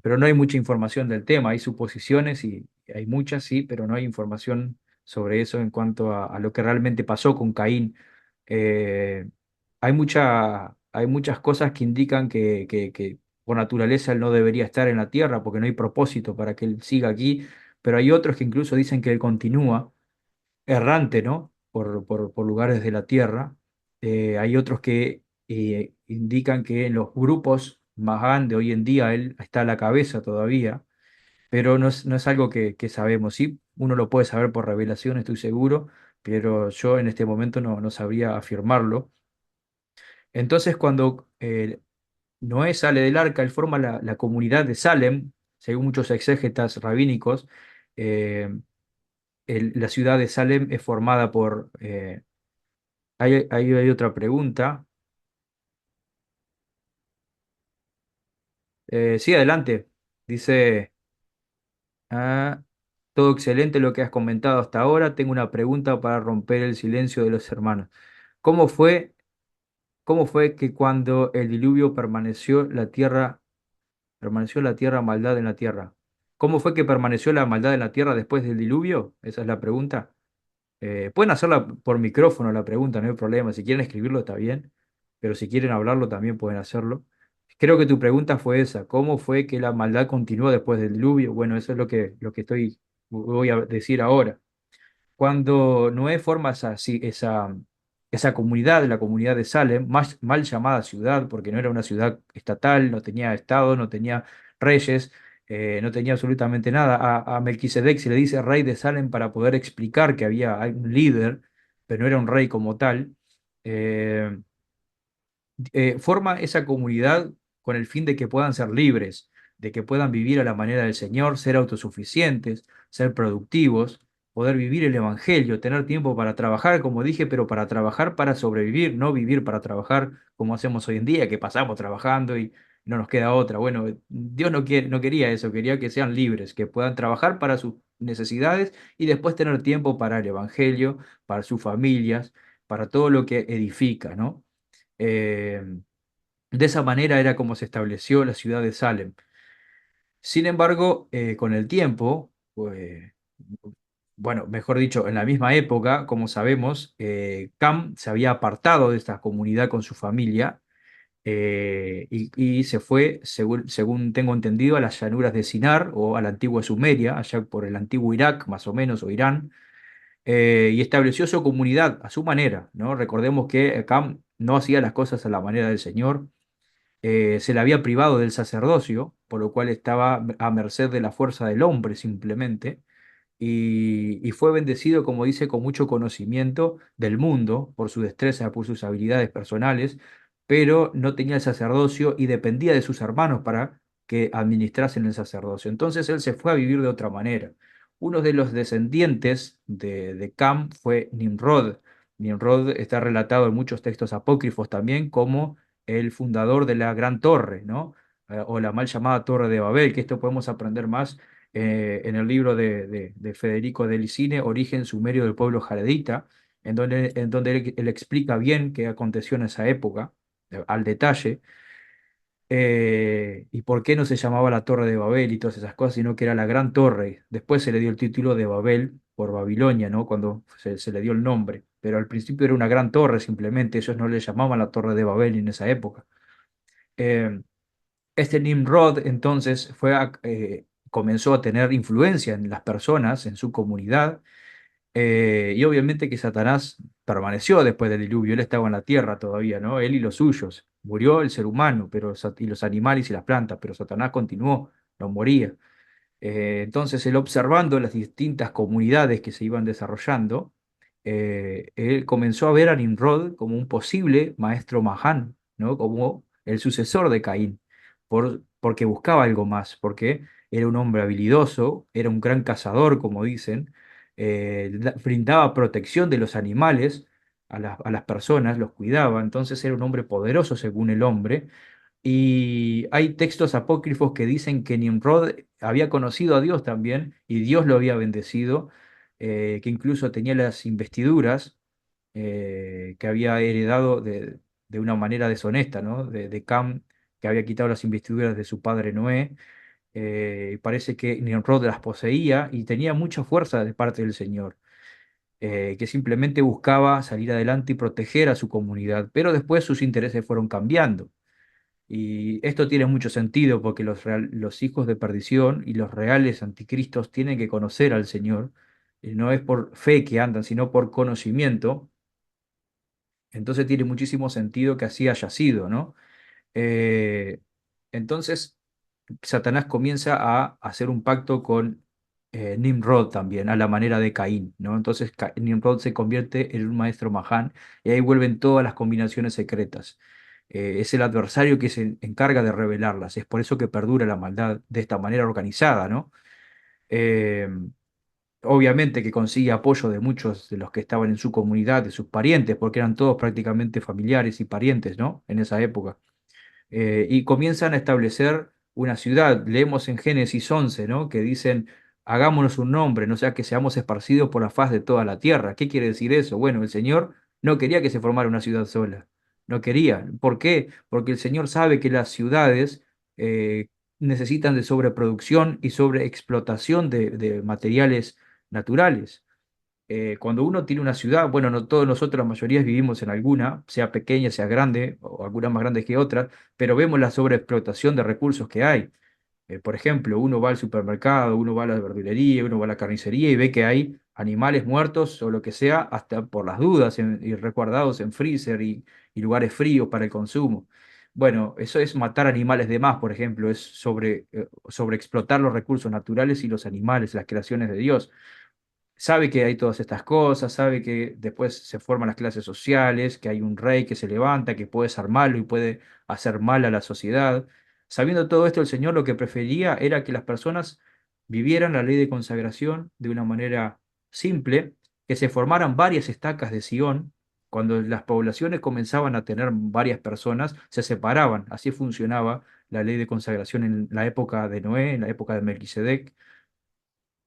Pero no hay mucha información del tema, hay suposiciones y hay muchas, sí, pero no hay información sobre eso en cuanto a lo que realmente pasó con Caín. Eh, hay muchas cosas que indican que por naturaleza él no debería estar en la tierra porque no hay propósito para que él siga aquí, pero hay otros que incluso dicen que él continúa errante, ¿no? Por lugares de la tierra. Hay otros que indican que en los grupos más grandes hoy en día él está a la cabeza todavía, pero no es algo que sabemos. Sí, uno lo puede saber por revelación, estoy seguro, pero yo en este momento no sabría afirmarlo. Entonces, cuando Noé sale del arca, él forma la comunidad de Salem, según muchos exégetas rabínicos. eh, la ciudad de Salem es formada por hay otra pregunta. Sí, adelante. Dice, ah, todo excelente lo que has comentado hasta ahora. Tengo una pregunta para romper el silencio de los hermanos. ¿Cómo fue, cómo fue que cuando el diluvio permaneció la tierra, maldad en la tierra? ¿Cómo fue que permaneció la maldad en la tierra después del diluvio? Esa es la pregunta. Pueden hacerla por micrófono la pregunta, no hay problema. Si quieren escribirlo está bien, pero si quieren hablarlo también pueden hacerlo. Creo que tu pregunta fue esa, ¿cómo fue que la maldad continuó después del diluvio? Bueno, eso es voy a decir ahora. Cuando Noé forma esa comunidad, la comunidad de Salem, más mal llamada ciudad, porque no era una ciudad estatal, no tenía estado, no tenía reyes, no tenía absolutamente nada. A Melquisedec se le dice rey de Salem para poder explicar que había un líder, pero no era un rey como tal. Eh, Forma esa comunidad con el fin de que puedan ser libres, de que puedan vivir a la manera del Señor, ser autosuficientes, ser productivos, poder vivir el Evangelio, tener tiempo para trabajar, como dije, pero para trabajar para sobrevivir, no vivir para trabajar como hacemos hoy en día, que pasamos trabajando y no nos queda otra. Bueno, Dios no quería eso, quería que sean libres, que puedan trabajar para sus necesidades y después tener tiempo para el Evangelio, para sus familias, para todo lo que edifica, ¿no? Eh, de esa manera era como se estableció la ciudad de Salem. Sin embargo, con el tiempo, pues, bueno, mejor dicho, en la misma época, como sabemos, Cam se había apartado de esta comunidad con su familia y se fue, según tengo entendido, a las llanuras de Sinar o a la antigua Sumeria, allá por el antiguo Irak, más o menos, o Irán, y estableció su comunidad a su manera, ¿no? Recordemos que Cam no hacía las cosas a la manera del Señor, se le había privado del sacerdocio, por lo cual estaba a merced de la fuerza del hombre simplemente, y fue bendecido, como dice, con mucho conocimiento del mundo, por su destreza, por sus habilidades personales, pero no tenía el sacerdocio y dependía de sus hermanos para que administrasen el sacerdocio. Entonces él se fue a vivir de otra manera. Uno de los descendientes de Cam fue Nimrod. Nimrod está relatado en muchos textos apócrifos también como el fundador de la Gran Torre, ¿no? O la mal llamada Torre de Babel, que esto podemos aprender más en el libro de Federico de Lisine, Origen sumerio del pueblo jaredita, en donde él explica bien qué aconteció en esa época, al detalle, y por qué no se llamaba la Torre de Babel y todas esas cosas, sino que era la Gran Torre. Después se le dio el título de Babel por Babilonia, ¿no? Cuando se le dio el nombre. Pero al principio era una gran torre simplemente, ellos no le llamaban la Torre de Babel en esa época. Eh, este Nimrod entonces comenzó a tener influencia en las personas, en su comunidad, y obviamente que Satanás permaneció después del diluvio, él estaba en la tierra todavía, ¿no? Él y los suyos. Murió el ser humano, y los animales y las plantas, pero Satanás continuó, no moría. Entonces él observando las distintas comunidades que se iban desarrollando, él comenzó a ver a Nimrod como un posible maestro Mahán, ¿no? Como el sucesor de Caín, porque buscaba algo más, porque era un hombre habilidoso, era un gran cazador, como dicen, brindaba protección de los animales a las personas, los cuidaba, entonces era un hombre poderoso según el hombre y hay textos apócrifos que dicen que Nimrod había conocido a Dios también y Dios lo había bendecido, que incluso tenía las investiduras que había heredado de una manera deshonesta, ¿no? De Cam, que había quitado las investiduras de su padre Noé. Y parece que Nimrod las poseía y tenía mucha fuerza de parte del Señor, que simplemente buscaba salir adelante y proteger a su comunidad, pero después sus intereses fueron cambiando. Y esto tiene mucho sentido porque los hijos de perdición y los reales anticristos tienen que conocer al Señor. No es por fe que andan, sino por conocimiento. Entonces tiene muchísimo sentido que así haya sido, ¿no? Eh, entonces Satanás comienza a hacer un pacto con Nimrod también, a la manera de Caín, ¿no? Entonces Nimrod se convierte en un maestro Mahán y ahí vuelven todas las combinaciones secretas. Es el adversario que se encarga de revelarlas, es por eso que perdura la maldad de esta manera organizada, ¿no? Eh, Obviamente que consigue apoyo de muchos de los que estaban en su comunidad, de sus parientes, porque eran todos prácticamente familiares y parientes, ¿no? En esa época y comienzan a establecer una ciudad. Leemos en Génesis 11, ¿no? Que dicen, hagámonos un nombre, no sea que seamos esparcidos por la faz de toda la tierra. ¿Qué quiere decir eso? Bueno, el Señor no quería que se formara una ciudad sola. No quería. ¿Por qué? Porque el Señor sabe que las ciudades necesitan de sobreproducción y sobreexplotación de materiales naturales. Cuando uno tiene una ciudad, bueno, no todos nosotros, la mayoría vivimos en alguna, sea pequeña, sea grande, o algunas más grandes que otras, pero vemos la sobreexplotación de recursos que hay. Por ejemplo, uno va al supermercado, uno va a la verdulería, uno va a la carnicería y ve que hay animales muertos o lo que sea, hasta por las dudas, y resguardados en freezer y lugares fríos para el consumo. Bueno, eso es matar animales de más, por ejemplo, es sobreexplotar los recursos naturales y los animales, las creaciones de Dios. sabe que hay todas estas cosas, sabe que después se forman las clases sociales, que hay un rey que se levanta, que puede ser malo y puede hacer mal a la sociedad. Sabiendo todo esto, el Señor lo que prefería era que las personas vivieran la ley de consagración de una manera simple, que se formaran varias estacas de Sion. Cuando las poblaciones comenzaban a tener varias personas, se separaban. Así funcionaba la ley de consagración en la época de Noé, en la época de Melquisedec.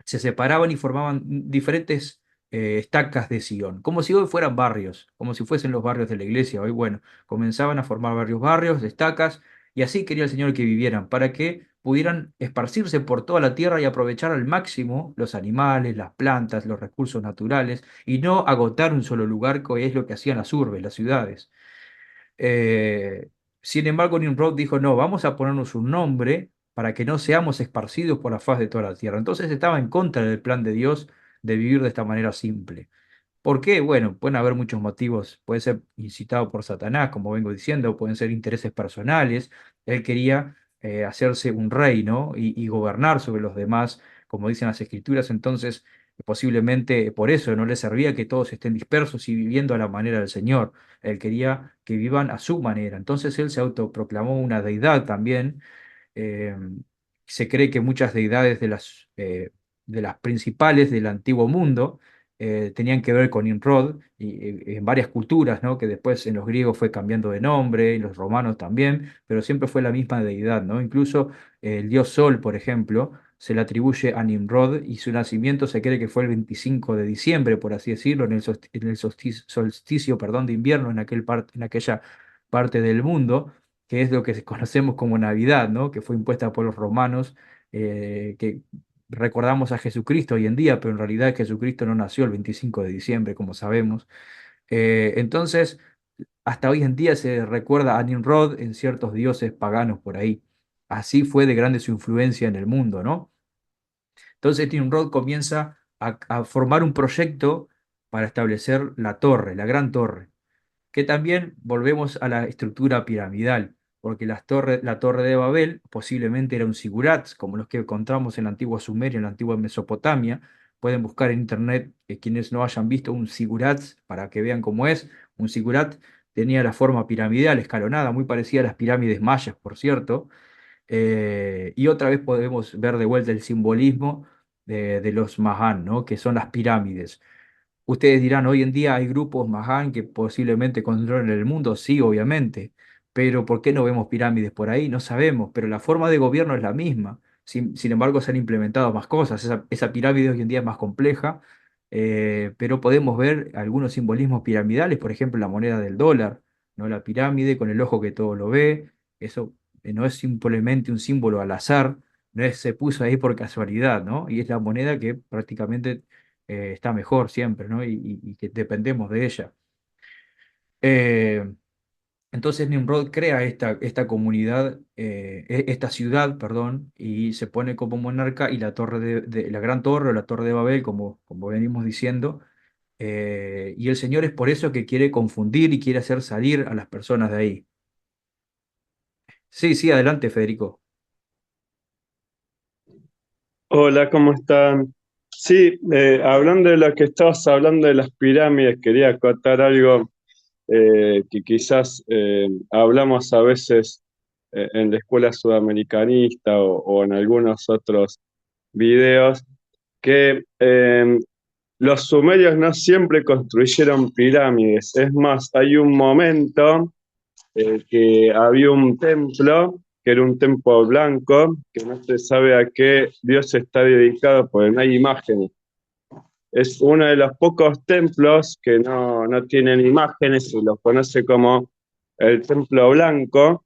Se separaban y formaban diferentes estacas de Sion, como si hoy fueran barrios, como si fuesen los barrios de la iglesia. Hoy, bueno, comenzaban a formar varios barrios, estacas, y así quería el Señor que vivieran, para que pudieran esparcirse por toda la tierra y aprovechar al máximo los animales, las plantas, los recursos naturales, y no agotar un solo lugar, que es lo que hacían las urbes, las ciudades. Eh, Sin embargo, Nimrod dijo, no, vamos a ponernos un nombre para que no seamos esparcidos por la faz de toda la tierra. Entonces estaba en contra del plan de Dios de vivir de esta manera simple. ¿Por qué? Bueno, pueden haber muchos motivos. Puede ser incitado por Satanás, como vengo diciendo, pueden ser intereses personales. Él quería hacerse un rey, ¿no? Y gobernar sobre los demás, como dicen las Escrituras. Entonces, posiblemente por eso no le servía que todos estén dispersos y viviendo a la manera del Señor. Él quería que vivan a su manera. Entonces, él se autoproclamó una deidad también. eh, Se cree que muchas deidades de las principales del antiguo mundo tenían que ver con Nimrod y en varias culturas, ¿no? Que después en los griegos fue cambiando de nombre, en los romanos también, pero siempre fue la misma deidad, ¿no? Incluso el dios Sol, por ejemplo, se le atribuye a Nimrod y su nacimiento se cree que fue el 25 de diciembre, por así decirlo, en el solsticio, perdón, de invierno en aquella parte del mundo, que es lo que conocemos como Navidad, ¿no? Que fue impuesta por los romanos, que recordamos a Jesucristo hoy en día, pero en realidad Jesucristo no nació el 25 de diciembre, como sabemos. Entonces, hasta hoy en día se recuerda a Nimrod en ciertos dioses paganos por ahí. Así fue de grande su influencia en el mundo, ¿no? Entonces Nimrod comienza a formar un proyecto para establecer la torre, la gran torre, que también volvemos a la estructura piramidal, porque la torre de Babel posiblemente era un sigurat, como los que encontramos en la antigua Sumeria, en la antigua Mesopotamia. Pueden buscar en internet quienes no hayan visto un sigurat para que vean cómo es. Un sigurat tenía la forma piramidal, escalonada, muy parecida a las pirámides mayas, por cierto. Y otra vez podemos ver de vuelta el simbolismo de los Mahan, ¿no? Que son las pirámides. Ustedes dirán, hoy en día hay grupos Mahan que posiblemente controlen el mundo, sí, obviamente, pero ¿por qué no vemos pirámides por ahí? No sabemos, pero la forma de gobierno es la misma. Sin embargo, se han implementado más cosas. Esa pirámide hoy en día es más compleja, pero podemos ver algunos simbolismos piramidales, por ejemplo, la moneda del dólar, ¿no? La pirámide con el ojo que todo lo ve. Eso no es simplemente un símbolo al azar, se puso ahí por casualidad, ¿no? Y es la moneda que prácticamente está mejor siempre, ¿no? Y que dependemos de ella. Eh, entonces Nimrod crea esta comunidad, esta ciudad, perdón, y se pone como monarca y la torre la gran torre o la torre de Babel, como venimos diciendo, y el Señor es por eso que quiere confundir y quiere hacer salir a las personas de ahí. Sí, sí, adelante, Federico. Hola, ¿cómo están? Sí, hablando de lo que estabas hablando de las pirámides, quería acotar algo que quizás hablamos a veces en la escuela sudamericanista o en algunos otros videos, que los sumerios no siempre construyeron pirámides. Es más, hay un momento que había un templo, que era un templo blanco, que no se sabe a qué dios está dedicado, porque no hay imágenes. Es uno de los pocos templos que no tienen imágenes, se los conoce como el templo blanco.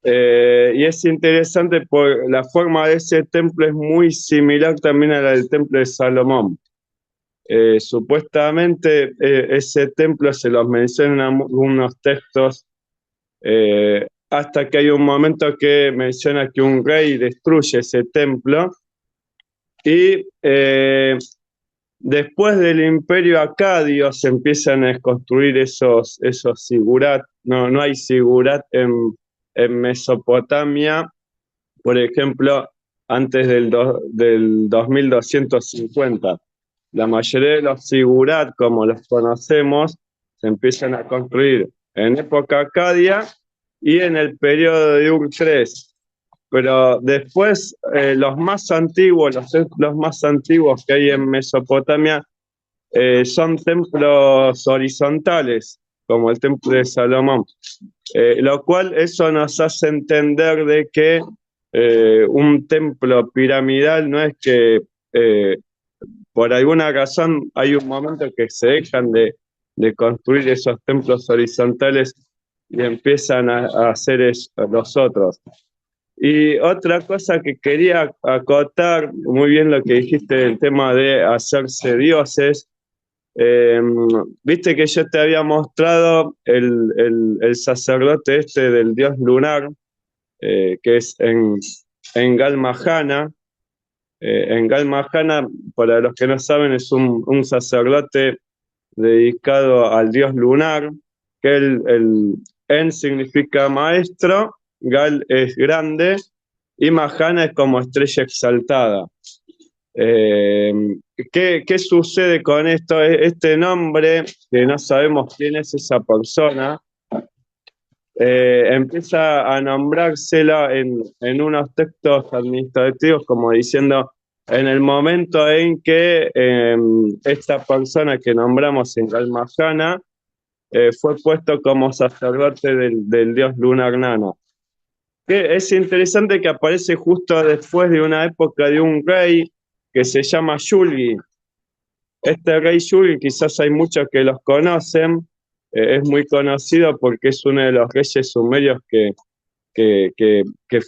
Y es interesante porque la forma de ese templo es muy similar también a la del templo de Salomón. Supuestamente ese templo se los menciona en algunos textos hasta que hay un momento que menciona que un rey destruye ese templo y después del imperio acadio se empiezan a construir esos sigurat. No hay sigurat en Mesopotamia, por ejemplo, antes del 2250. la mayoría de los sigurat, como los conocemos, se empiezan a construir en época acadia y en el periodo de Ur III. Pero después los más antiguos, los templos más antiguos que hay en Mesopotamia son templos horizontales, como el templo de Salomón. Lo cual eso nos hace entender de que un templo piramidal no es que por alguna razón hay un momento que se dejan de construir esos templos horizontales y empiezan a hacer los otros. Y otra cosa que quería acotar, muy bien lo que dijiste del tema de hacerse dioses. Eh, Viste que yo te había mostrado el sacerdote este del dios lunar, que es en Galmahana. En Galmahana, para los que no saben, es un sacerdote dedicado al dios lunar, que En significa maestro, Gal es grande, y Mahana es como estrella exaltada. Eh, ¿Qué sucede con esto? Este nombre, que no sabemos quién es esa persona, empieza a nombrársela en unos textos administrativos como diciendo, en el momento en que esta persona que nombramos en Galmahana fue puesto como sacerdote del dios lunar Nana. Que es interesante que aparece justo después de una época de un rey que se llama Shulgi. Este rey Shulgi, quizás hay muchos que los conocen, es muy conocido porque es uno de los reyes sumerios que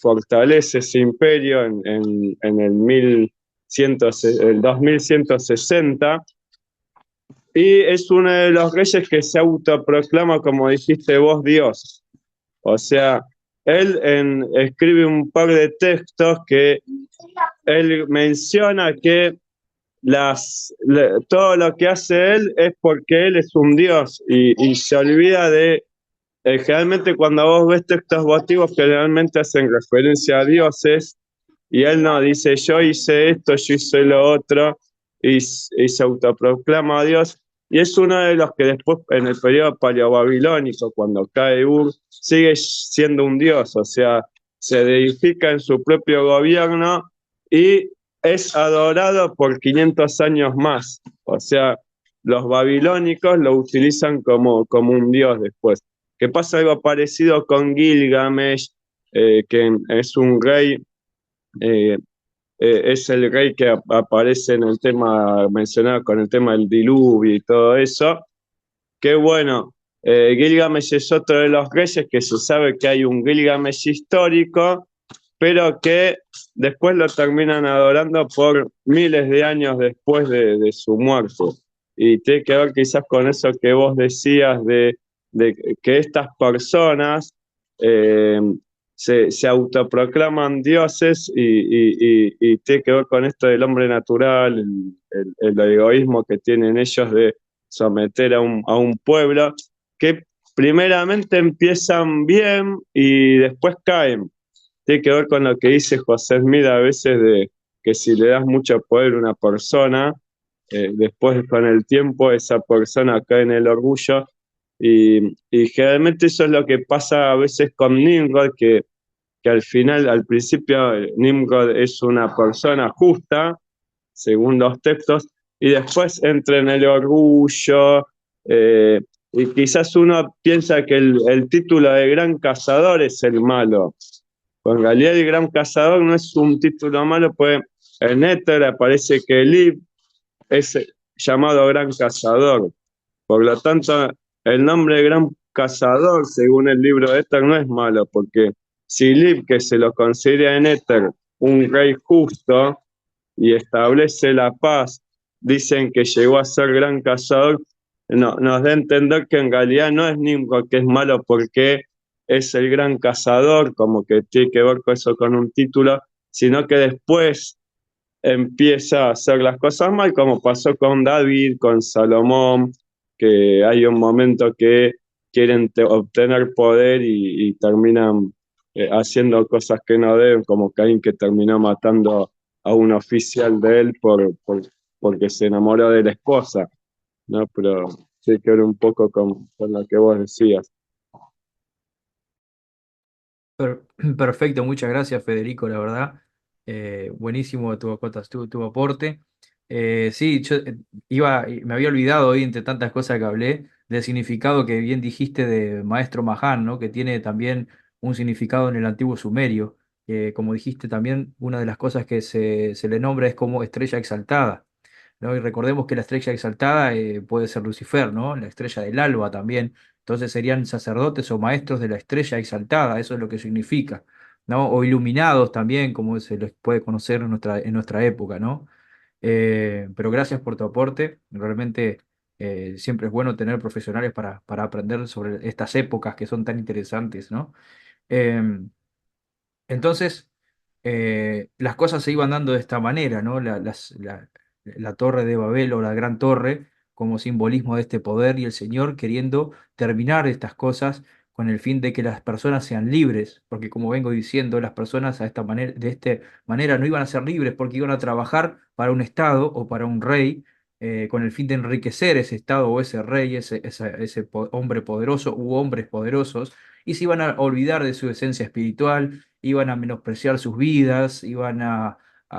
fortalece ese imperio en el 2160, y es uno de los reyes que se autoproclama, como dijiste vos, Dios. O sea, él escribe un par de textos que él menciona que todo lo que hace él es porque él es un Dios y se olvida de. Generalmente cuando vos ves textos votivos generalmente hacen referencia a dioses y él no, dice yo hice esto, yo hice lo otro y se autoproclama a Dios, y es uno de los que después en el periodo paleobabilónico, cuando cae Ur, sigue siendo un dios, o sea, se deifica en su propio gobierno y es adorado por 500 años más, o sea, los babilónicos lo utilizan como un dios después. Que pasa algo parecido con Gilgamesh, que es un rey, eh, es el rey que aparece en el tema mencionado con el tema del diluvio y todo eso. Que bueno, Gilgamesh es otro de los reyes que se sabe que hay un Gilgamesh histórico, pero que después lo terminan adorando por miles de años después de su muerte. Y tiene que ver quizás con eso que vos decías de que estas personas eh, se autoproclaman dioses y tiene que ver con esto del hombre natural, el egoísmo que tienen ellos de someter a un pueblo, que primeramente empiezan bien y después caen. Tiene que ver con lo que dice José Smith a veces de que si le das mucho poder a una persona, después con el tiempo esa persona cae en el orgullo y generalmente eso es lo que pasa a veces con Nimrod, que al final, al principio, Nimrod es una persona justa, según los textos, y después entra en el orgullo, eh, y quizás uno piensa que el título de gran cazador es el malo. Pues en realidad el gran cazador no es un título malo, pues en Éter aparece que Lib es llamado gran cazador. Por lo tanto, el nombre de gran cazador, según el libro de Éter, no es malo, porque si Lib, que se lo considera en Éter un rey justo y establece la paz, dicen que llegó a ser gran cazador, no, nos da a entender que en realidad no es Nimrod que es malo porque es el gran cazador, como que tiene que ver con eso con un título, sino que después empieza a hacer las cosas mal, como pasó con David, con Salomón, que hay un momento que quieren obtener poder y terminan haciendo cosas que no deben, como Caín, que terminó matando a un oficial de él porque se enamoró de la esposa, ¿no? Pero sí que ver un poco con lo que vos decías. Per- Perfecto, muchas gracias Federico, la verdad. Buenísimo tu aporte. Sí, yo me había olvidado hoy entre tantas cosas que hablé del significado que bien dijiste de Maestro Mahan, ¿no? Que tiene también un significado en el antiguo sumerio. Como dijiste también, una de las cosas que se le nombra es como estrella exaltada, ¿no? Y recordemos que la estrella exaltada puede ser Lucifer, ¿no? La estrella del alba también. Entonces serían sacerdotes o maestros de la estrella exaltada, eso es lo que significa, ¿no? O iluminados también, como se les puede conocer en nuestra época, ¿no? Pero gracias por tu aporte. Realmente siempre es bueno tener profesionales para aprender sobre estas épocas que son tan interesantes, ¿no? Em, entonces, las cosas se iban dando de esta manera, ¿no? La torre de Babel o la gran torre como simbolismo de este poder y el Señor queriendo terminar estas cosas con el fin de que las personas sean libres, porque como vengo diciendo, las personas de esta manera no iban a ser libres porque iban a trabajar para un Estado o para un rey con el fin de enriquecer ese Estado o ese rey, hombre poderoso u hombres poderosos, y se iban a olvidar de su esencia espiritual, iban a menospreciar sus vidas,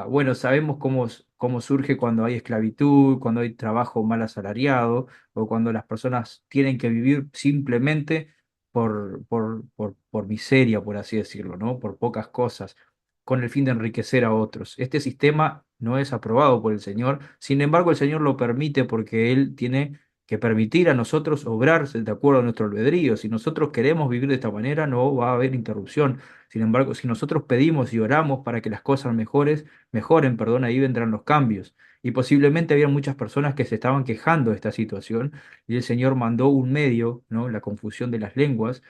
bueno, sabemos cómo surge cuando hay esclavitud, cuando hay trabajo mal asalariado, o cuando las personas tienen que vivir simplemente por miseria, por así decirlo, ¿no? Por pocas cosas, con el fin de enriquecer a otros. Este sistema no es aprobado por el Señor, sin embargo, el Señor lo permite porque Él tiene que permitir a nosotros obrar de acuerdo a nuestro albedrío. Si nosotros queremos vivir de esta manera, no va a haber interrupción. Sin embargo, si nosotros pedimos y oramos para que las cosas mejoren, perdón, ahí vendrán los cambios. Y posiblemente había muchas personas que se estaban quejando de esta situación y el Señor mandó un medio, ¿no? La confusión de las lenguas,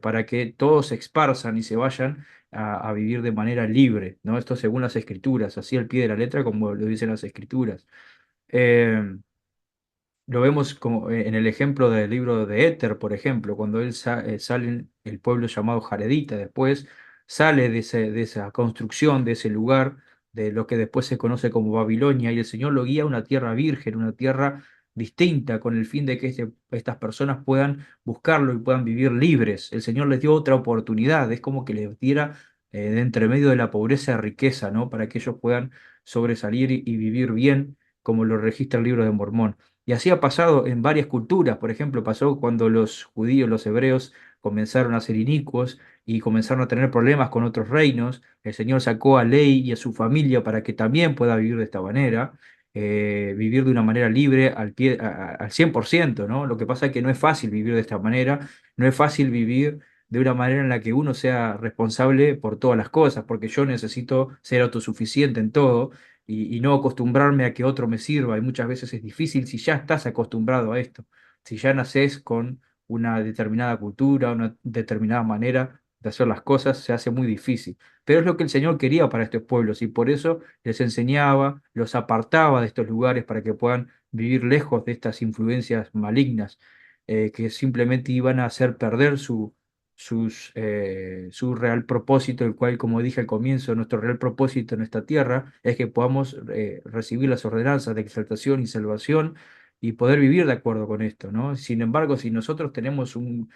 para que todos se esparzan y se vayan a vivir de manera libre, ¿no? Esto según las Escrituras, así al pie de la letra como lo dicen las Escrituras. Eh, lo vemos como en el ejemplo del libro de Éter, por ejemplo, cuando él sale el pueblo llamado Jaredita, después sale de esa construcción, de ese lugar, de lo que después se conoce como Babilonia, y el Señor lo guía a una tierra virgen, una tierra distinta, con el fin de que estas personas puedan buscarlo y puedan vivir libres. El Señor les dio otra oportunidad, es como que les diera de entre medio de la pobreza riqueza, ¿no? Para que ellos puedan sobresalir y vivir bien, como lo registra el libro de Mormón. Y así ha pasado en varias culturas. Por ejemplo, pasó cuando los judíos, los hebreos, comenzaron a ser inicuos y comenzaron a tener problemas con otros reinos. El Señor sacó a Ley y a su familia para que también pueda vivir de esta manera, vivir de una manera libre al 100%, ¿no? Lo que pasa es que no es fácil vivir de esta manera, no es fácil vivir de una manera en la que uno sea responsable por todas las cosas, porque yo necesito ser autosuficiente en todo y no acostumbrarme a que otro me sirva. Y muchas veces es difícil si ya estás acostumbrado a esto, si ya naces con una determinada cultura, una determinada manera de hacer las cosas, se hace muy difícil. Pero es lo que el Señor quería para estos pueblos y por eso les enseñaba, los apartaba de estos lugares para que puedan vivir lejos de estas influencias malignas que simplemente iban a hacer perder su real propósito, el cual, como dije al comienzo, nuestro real propósito en esta tierra es que podamos recibir las ordenanzas de exaltación y salvación y poder vivir de acuerdo con esto, ¿no? Sin embargo, si nosotros tenemos un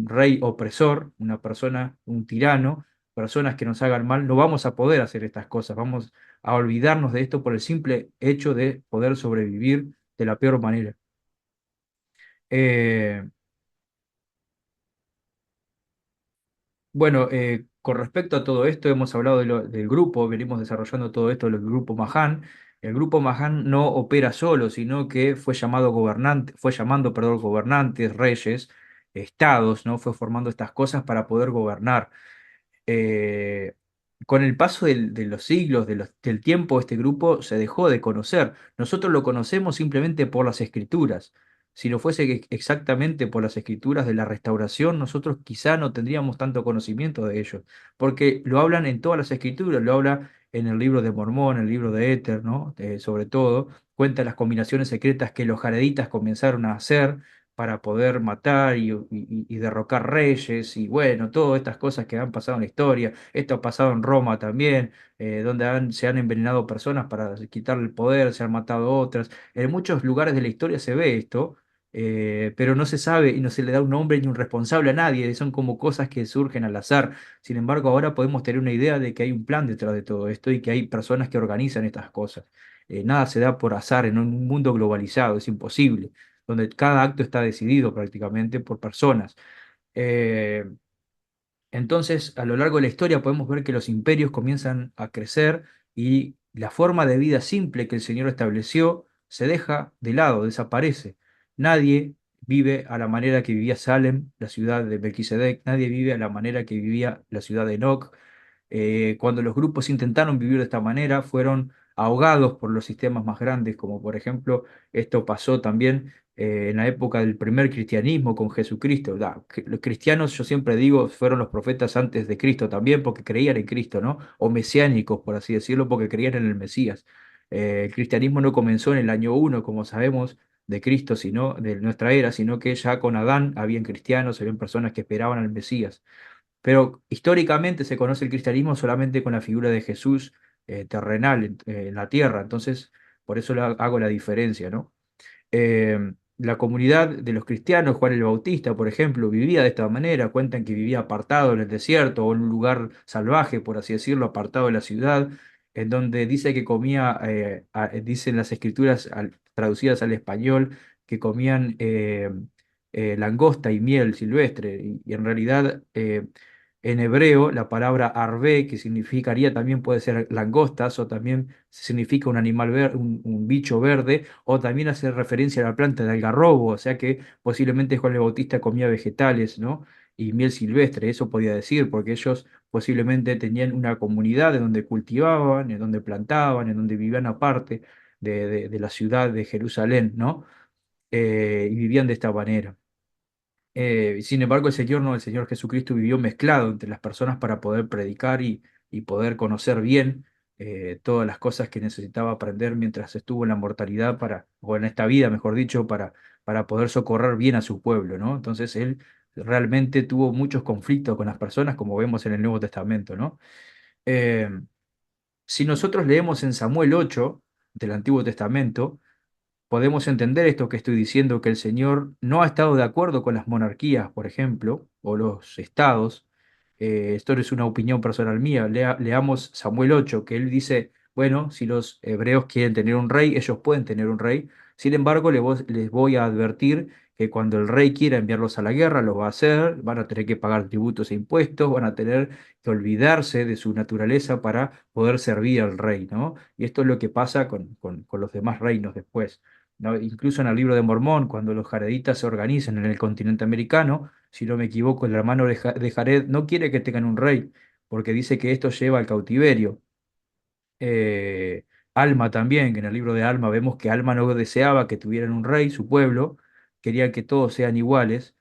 rey opresor, una persona, un tirano, personas que nos hagan mal, no vamos a poder hacer estas cosas, vamos a olvidarnos de esto por el simple hecho de poder sobrevivir de la peor manera. Eh, Bueno, con respecto a todo esto, hemos hablado del grupo, venimos desarrollando todo esto del grupo Mahan. El grupo Mahan no opera solo, sino que fue llamando, perdón, gobernantes, reyes, estados, ¿no? Fue formando estas cosas para poder gobernar. Eh, con el paso de los siglos, del tiempo, este grupo se dejó de conocer. Nosotros lo conocemos simplemente por las escrituras. Si no fuese exactamente por las escrituras de la restauración, nosotros quizá no tendríamos tanto conocimiento de ellos, porque lo hablan en todas las escrituras, lo habla en el libro de Mormón, en el libro de Éter, ¿no? Sobre todo, cuenta las combinaciones secretas que los jareditas comenzaron a hacer para poder matar y derrocar reyes y bueno, todas estas cosas que han pasado en la historia. Esto ha pasado en Roma también, donde se han envenenado personas para quitarle el poder, se han matado otras. En muchos lugares de la historia se ve esto. Pero no se sabe y no se le da un nombre ni un responsable a nadie, son como cosas que surgen al azar. Sin embargo, ahora podemos tener una idea de que hay un plan detrás de todo esto y que hay personas que organizan estas cosas. Nada se da por azar en un mundo globalizado, es imposible, donde cada acto está decidido prácticamente por personas. Eh, entonces, a lo largo de la historia podemos ver que los imperios comienzan a crecer y la forma de vida simple que el Señor estableció se deja de lado, desaparece. Nadie vive a la manera que vivía Salem, la ciudad de Melquisedec, nadie vive a la manera que vivía la ciudad de Enoc. Cuando los grupos intentaron vivir de esta manera, fueron ahogados por los sistemas más grandes, como por ejemplo esto pasó también en la época del primer cristianismo con Jesucristo. Los cristianos, yo siempre digo, fueron los profetas antes de Cristo también porque creían en Cristo, ¿no? O mesiánicos, por así decirlo, porque creían en el Mesías. El cristianismo no comenzó en el año uno, como sabemos, de Cristo, sino de nuestra era, sino que ya con Adán habían cristianos, habían personas que esperaban al Mesías. Pero históricamente se conoce el cristianismo solamente con la figura de Jesús terrenal en la tierra, entonces por eso hago la diferencia, ¿no? La comunidad de los cristianos, Juan el Bautista, por ejemplo, vivía de esta manera, cuentan que vivía apartado en el desierto o en un lugar salvaje, por así decirlo, apartado de la ciudad, en donde dice que comía, dicen las escrituras traducidas al español, que comían langosta y miel silvestre, y en realidad en hebreo la palabra arvé, que significaría también puede ser langostas o también significa un animal un bicho verde, o también hace referencia a la planta de algarrobo, o sea que posiblemente Juan el Bautista comía vegetales, ¿no? Y miel silvestre, eso podía decir, porque ellos posiblemente tenían una comunidad en donde cultivaban, en donde plantaban, en donde vivían aparte de la ciudad de Jerusalén, ¿no? Y vivían de esta manera. Sin embargo, el Señor no, el Señor Jesucristo vivió mezclado entre las personas para poder predicar y poder conocer bien todas las cosas que necesitaba aprender mientras estuvo en la mortalidad o en esta vida, mejor dicho, para poder socorrer bien a su pueblo, ¿no? Entonces él realmente tuvo muchos conflictos con las personas, como vemos en el Nuevo Testamento, ¿no? Eh, si nosotros leemos en Samuel 8 del Antiguo Testamento, podemos entender esto que estoy diciendo, que el Señor no ha estado de acuerdo con las monarquías, por ejemplo, o los estados. Esto no es una opinión personal mía. Leamos Samuel 8, que él dice, bueno, si los hebreos quieren tener un rey, ellos pueden tener un rey. Sin embargo, les voy a advertir que cuando el rey quiera enviarlos a la guerra, lo va a hacer, van a tener que pagar tributos e impuestos, van a tener que olvidarse de su naturaleza para poder servir al rey, ¿no? Y esto es lo que pasa con los demás reinos después. ¿No? Incluso en el libro de Mormón, cuando los jareditas se organizan en el continente americano, si no me equivoco, el hermano de Jared no quiere que tengan un rey, porque dice que esto lleva al cautiverio. Alma también, que en el libro de Alma vemos que Alma no deseaba que tuvieran un rey, su pueblo, quería que todos sean iguales.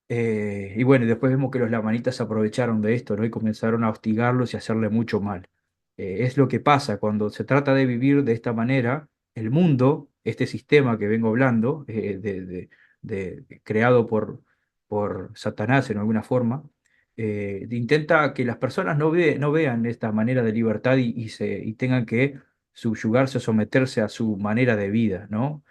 Y bueno, y después vemos que los lamanitas se aprovecharon de esto, ¿no? Y comenzaron a hostigarlos y a hacerle mucho mal. Es lo que pasa cuando se trata de vivir de esta manera, el mundo, este sistema que vengo hablando, creado por Satanás en alguna forma, intenta que las personas no vean esta manera de libertad y tengan que subyugarse o someterse a su manera de vida, ¿no?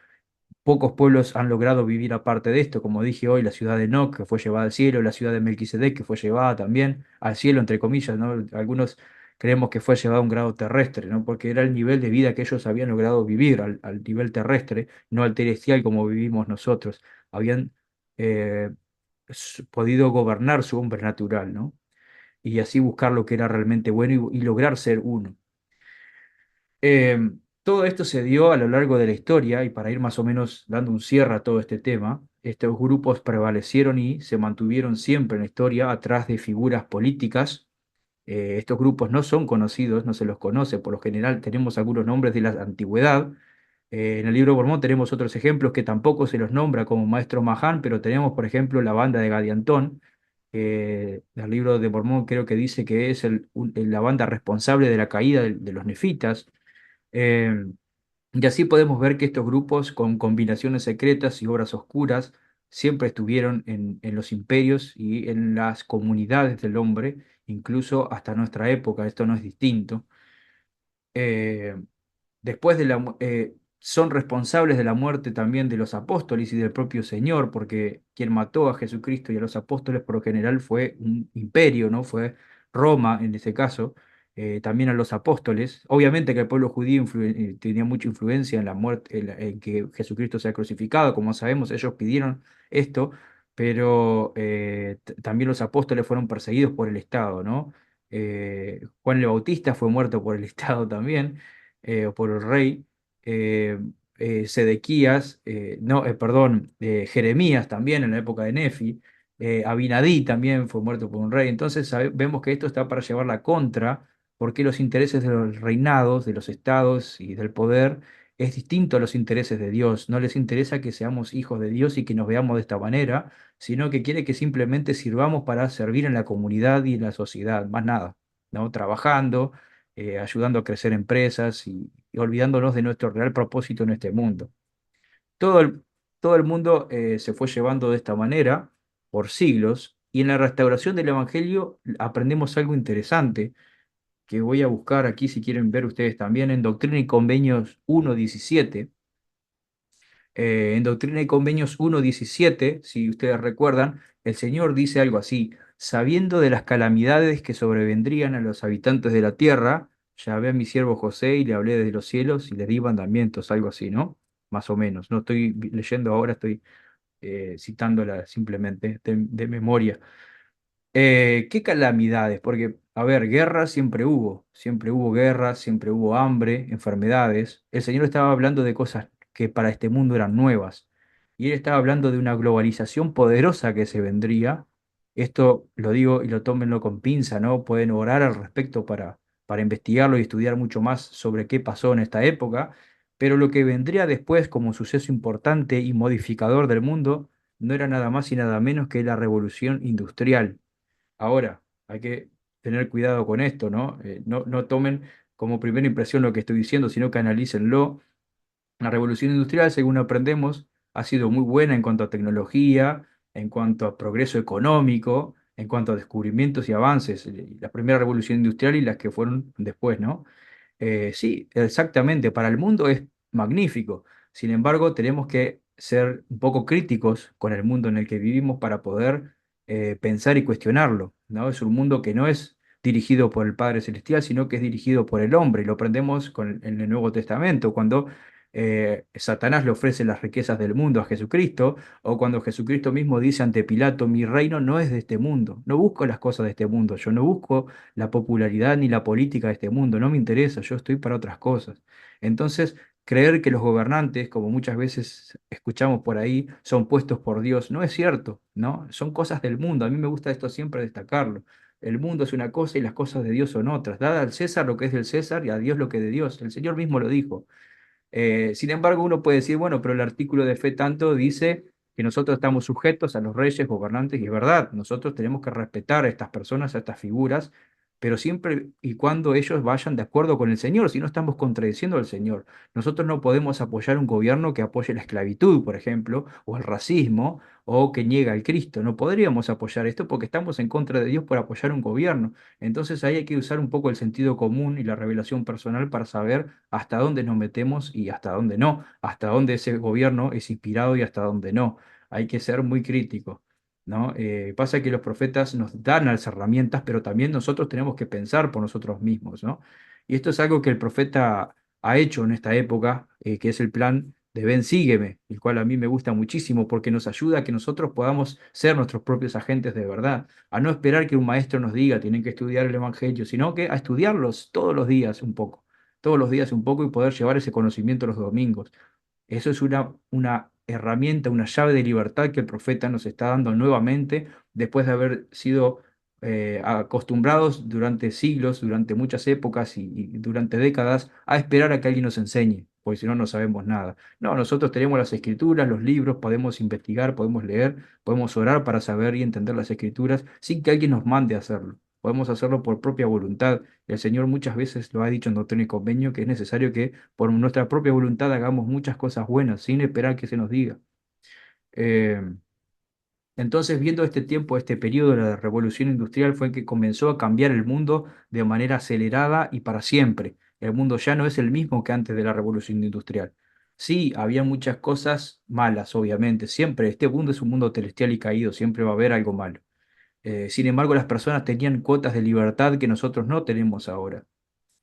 Pocos pueblos han logrado vivir aparte de esto, como dije hoy, la ciudad de Enoc, que fue llevada al cielo, la ciudad de Melquisedec, que fue llevada también al cielo, entre comillas, ¿no? Algunos creemos que fue llevada a un grado terrestre, ¿no? Porque era el nivel de vida que ellos habían logrado vivir, al nivel terrestre, no al celestial como vivimos nosotros. Habían eh, podido gobernar su hombre natural, ¿no? Y así buscar lo que era realmente bueno y lograr ser uno. Eh, Todo esto se dio a lo largo de la historia y para ir más o menos dando un cierre a todo este tema, estos grupos prevalecieron y se mantuvieron siempre en la historia atrás de figuras políticas. Estos grupos no son conocidos, no se los conoce, por lo general tenemos algunos nombres de la antigüedad. En el libro de Mormón tenemos otros ejemplos que tampoco se los nombra como Maestro Mahán, pero tenemos, por ejemplo, la banda de Gadiantón. El libro de Mormón creo que dice que es la banda responsable de la caída de los nefitas. Eh, y así podemos ver que estos grupos con combinaciones secretas y obras oscuras siempre estuvieron en los imperios y en las comunidades del hombre, incluso hasta nuestra época, esto no es distinto. Eh, después de son responsables de la muerte también de los apóstoles y del propio Señor, porque quien mató a Jesucristo y a los apóstoles por lo general fue un imperio, ¿no? Fue Roma en ese caso, también a los apóstoles. Obviamente que el pueblo judío tenía mucha influencia en la muerte, en que Jesucristo sea crucificado, como sabemos, ellos pidieron esto, pero también los apóstoles fueron perseguidos por el Estado, ¿no? Juan el Bautista fue muerto por el Estado también, o por el rey. eh, Sedequías, no, perdón, Jeremías también en la época de Nefi, Abinadí también fue muerto por un rey. Entonces vemos que esto está para llevar la contra, porque los intereses de los reinados, de los estados y del poder es distinto a los intereses de Dios. No les interesa que seamos hijos de Dios y que nos veamos de esta manera, sino que quiere que simplemente sirvamos para servir en la comunidad y en la sociedad, más nada, ¿no? Trabajando, ayudando a crecer empresas y olvidándonos de nuestro real propósito en este mundo. Todo el, todo el mundo se fue llevando de esta manera por siglos y en la restauración del Evangelio aprendemos algo interesante que voy a buscar aquí si quieren ver ustedes también en Doctrina y Convenios 1.17. En Doctrina y Convenios 1.17, si ustedes recuerdan, el Señor dice algo así: sabiendo de las calamidades que sobrevendrían a los habitantes de la tierra, llamé a mi siervo José y le hablé desde los cielos y le di mandamientos, algo así, ¿no? Más o menos. No estoy leyendo ahora, estoy citándola simplemente de memoria. ¿Qué calamidades? Porque, a ver, guerras siempre hubo guerras, siempre hubo hambre, enfermedades. El Señor estaba hablando de cosas que para este mundo eran nuevas. Y Él estaba hablando de una globalización poderosa que se vendría. Esto lo digo y lo tómenlo con pinza, ¿no? Pueden orar al respecto para investigarlo y estudiar mucho más sobre qué pasó en esta época. Pero lo que vendría después como suceso importante y modificador del mundo no era nada más y nada menos que la revolución industrial. Ahora, hay que tener cuidado con esto, ¿no? No tomen como primera impresión lo que estoy diciendo, sino que analícenlo. La revolución industrial, según aprendemos, ha sido muy buena en cuanto a tecnología, en cuanto a progreso económico, en cuanto a descubrimientos y avances. La primera revolución industrial y las que fueron después, ¿no? Sí, exactamente, para el mundo es magnífico. Sin embargo, tenemos que ser un poco críticos con el mundo en el que vivimos para poder pensar y cuestionarlo, ¿no? Es un mundo que no es dirigido por el Padre Celestial, sino que es dirigido por el hombre, y lo aprendemos en el Nuevo Testamento, cuando Satanás le ofrece las riquezas del mundo a Jesucristo, o cuando Jesucristo mismo dice ante Pilato: mi reino no es de este mundo, no busco las cosas de este mundo, yo no busco la popularidad ni la política de este mundo, no me interesa, yo estoy para otras cosas. Entonces, creer que los gobernantes, como muchas veces escuchamos por ahí, son puestos por Dios, no es cierto, ¿no? Son cosas del mundo, a mí me gusta esto siempre destacarlo. El mundo es una cosa y las cosas de Dios son otras. Dada al César lo que es del César y a Dios lo que es de Dios. El Señor mismo lo dijo. Sin embargo, uno puede decir, bueno, pero el artículo de fe tanto dice que nosotros estamos sujetos a los reyes, gobernantes, y es verdad, nosotros tenemos que respetar a estas personas, a estas figuras, pero siempre y cuando ellos vayan de acuerdo con el Señor, si no estamos contradiciendo al Señor. Nosotros no podemos apoyar un gobierno que apoye la esclavitud, por ejemplo, o el racismo, o que niega al Cristo. No podríamos apoyar esto porque estamos en contra de Dios por apoyar un gobierno. Entonces ahí hay que usar un poco el sentido común y la revelación personal para saber hasta dónde nos metemos y hasta dónde no, hasta dónde ese gobierno es inspirado y hasta dónde no. Hay que ser muy crítico, ¿no? Pasa que los profetas nos dan las herramientas, pero también nosotros tenemos que pensar por nosotros mismos, ¿no? Y esto es algo que el profeta ha hecho en esta época, que es el plan de Ven, sígueme, el cual a mí me gusta muchísimo porque nos ayuda a que nosotros podamos ser nuestros propios agentes de verdad, a no esperar que un maestro nos diga tienen que estudiar el Evangelio, sino que a estudiarlos todos los días un poco, todos los días un poco, y poder llevar ese conocimiento los domingos. Eso es una herramienta, una llave de libertad que el profeta nos está dando nuevamente después de haber sido acostumbrados durante siglos, durante muchas épocas y durante décadas a esperar a que alguien nos enseñe, porque si no, no sabemos nada. No, nosotros tenemos las escrituras, los libros, podemos investigar, podemos leer, podemos orar para saber y entender las escrituras sin que alguien nos mande a hacerlo. Podemos hacerlo por propia voluntad. El Señor muchas veces lo ha dicho en Doctrina y Convenio, que es necesario que por nuestra propia voluntad hagamos muchas cosas buenas sin esperar que se nos diga. Eh, Entonces, viendo este tiempo, este periodo de la revolución industrial fue que comenzó a cambiar el mundo de manera acelerada y para siempre. El mundo ya no es el mismo que antes de la revolución industrial. Sí, había muchas cosas malas, obviamente. Siempre, este mundo es un mundo celestial y caído, siempre va a haber algo malo. Sin embargo, las personas tenían cuotas de libertad que nosotros no tenemos ahora.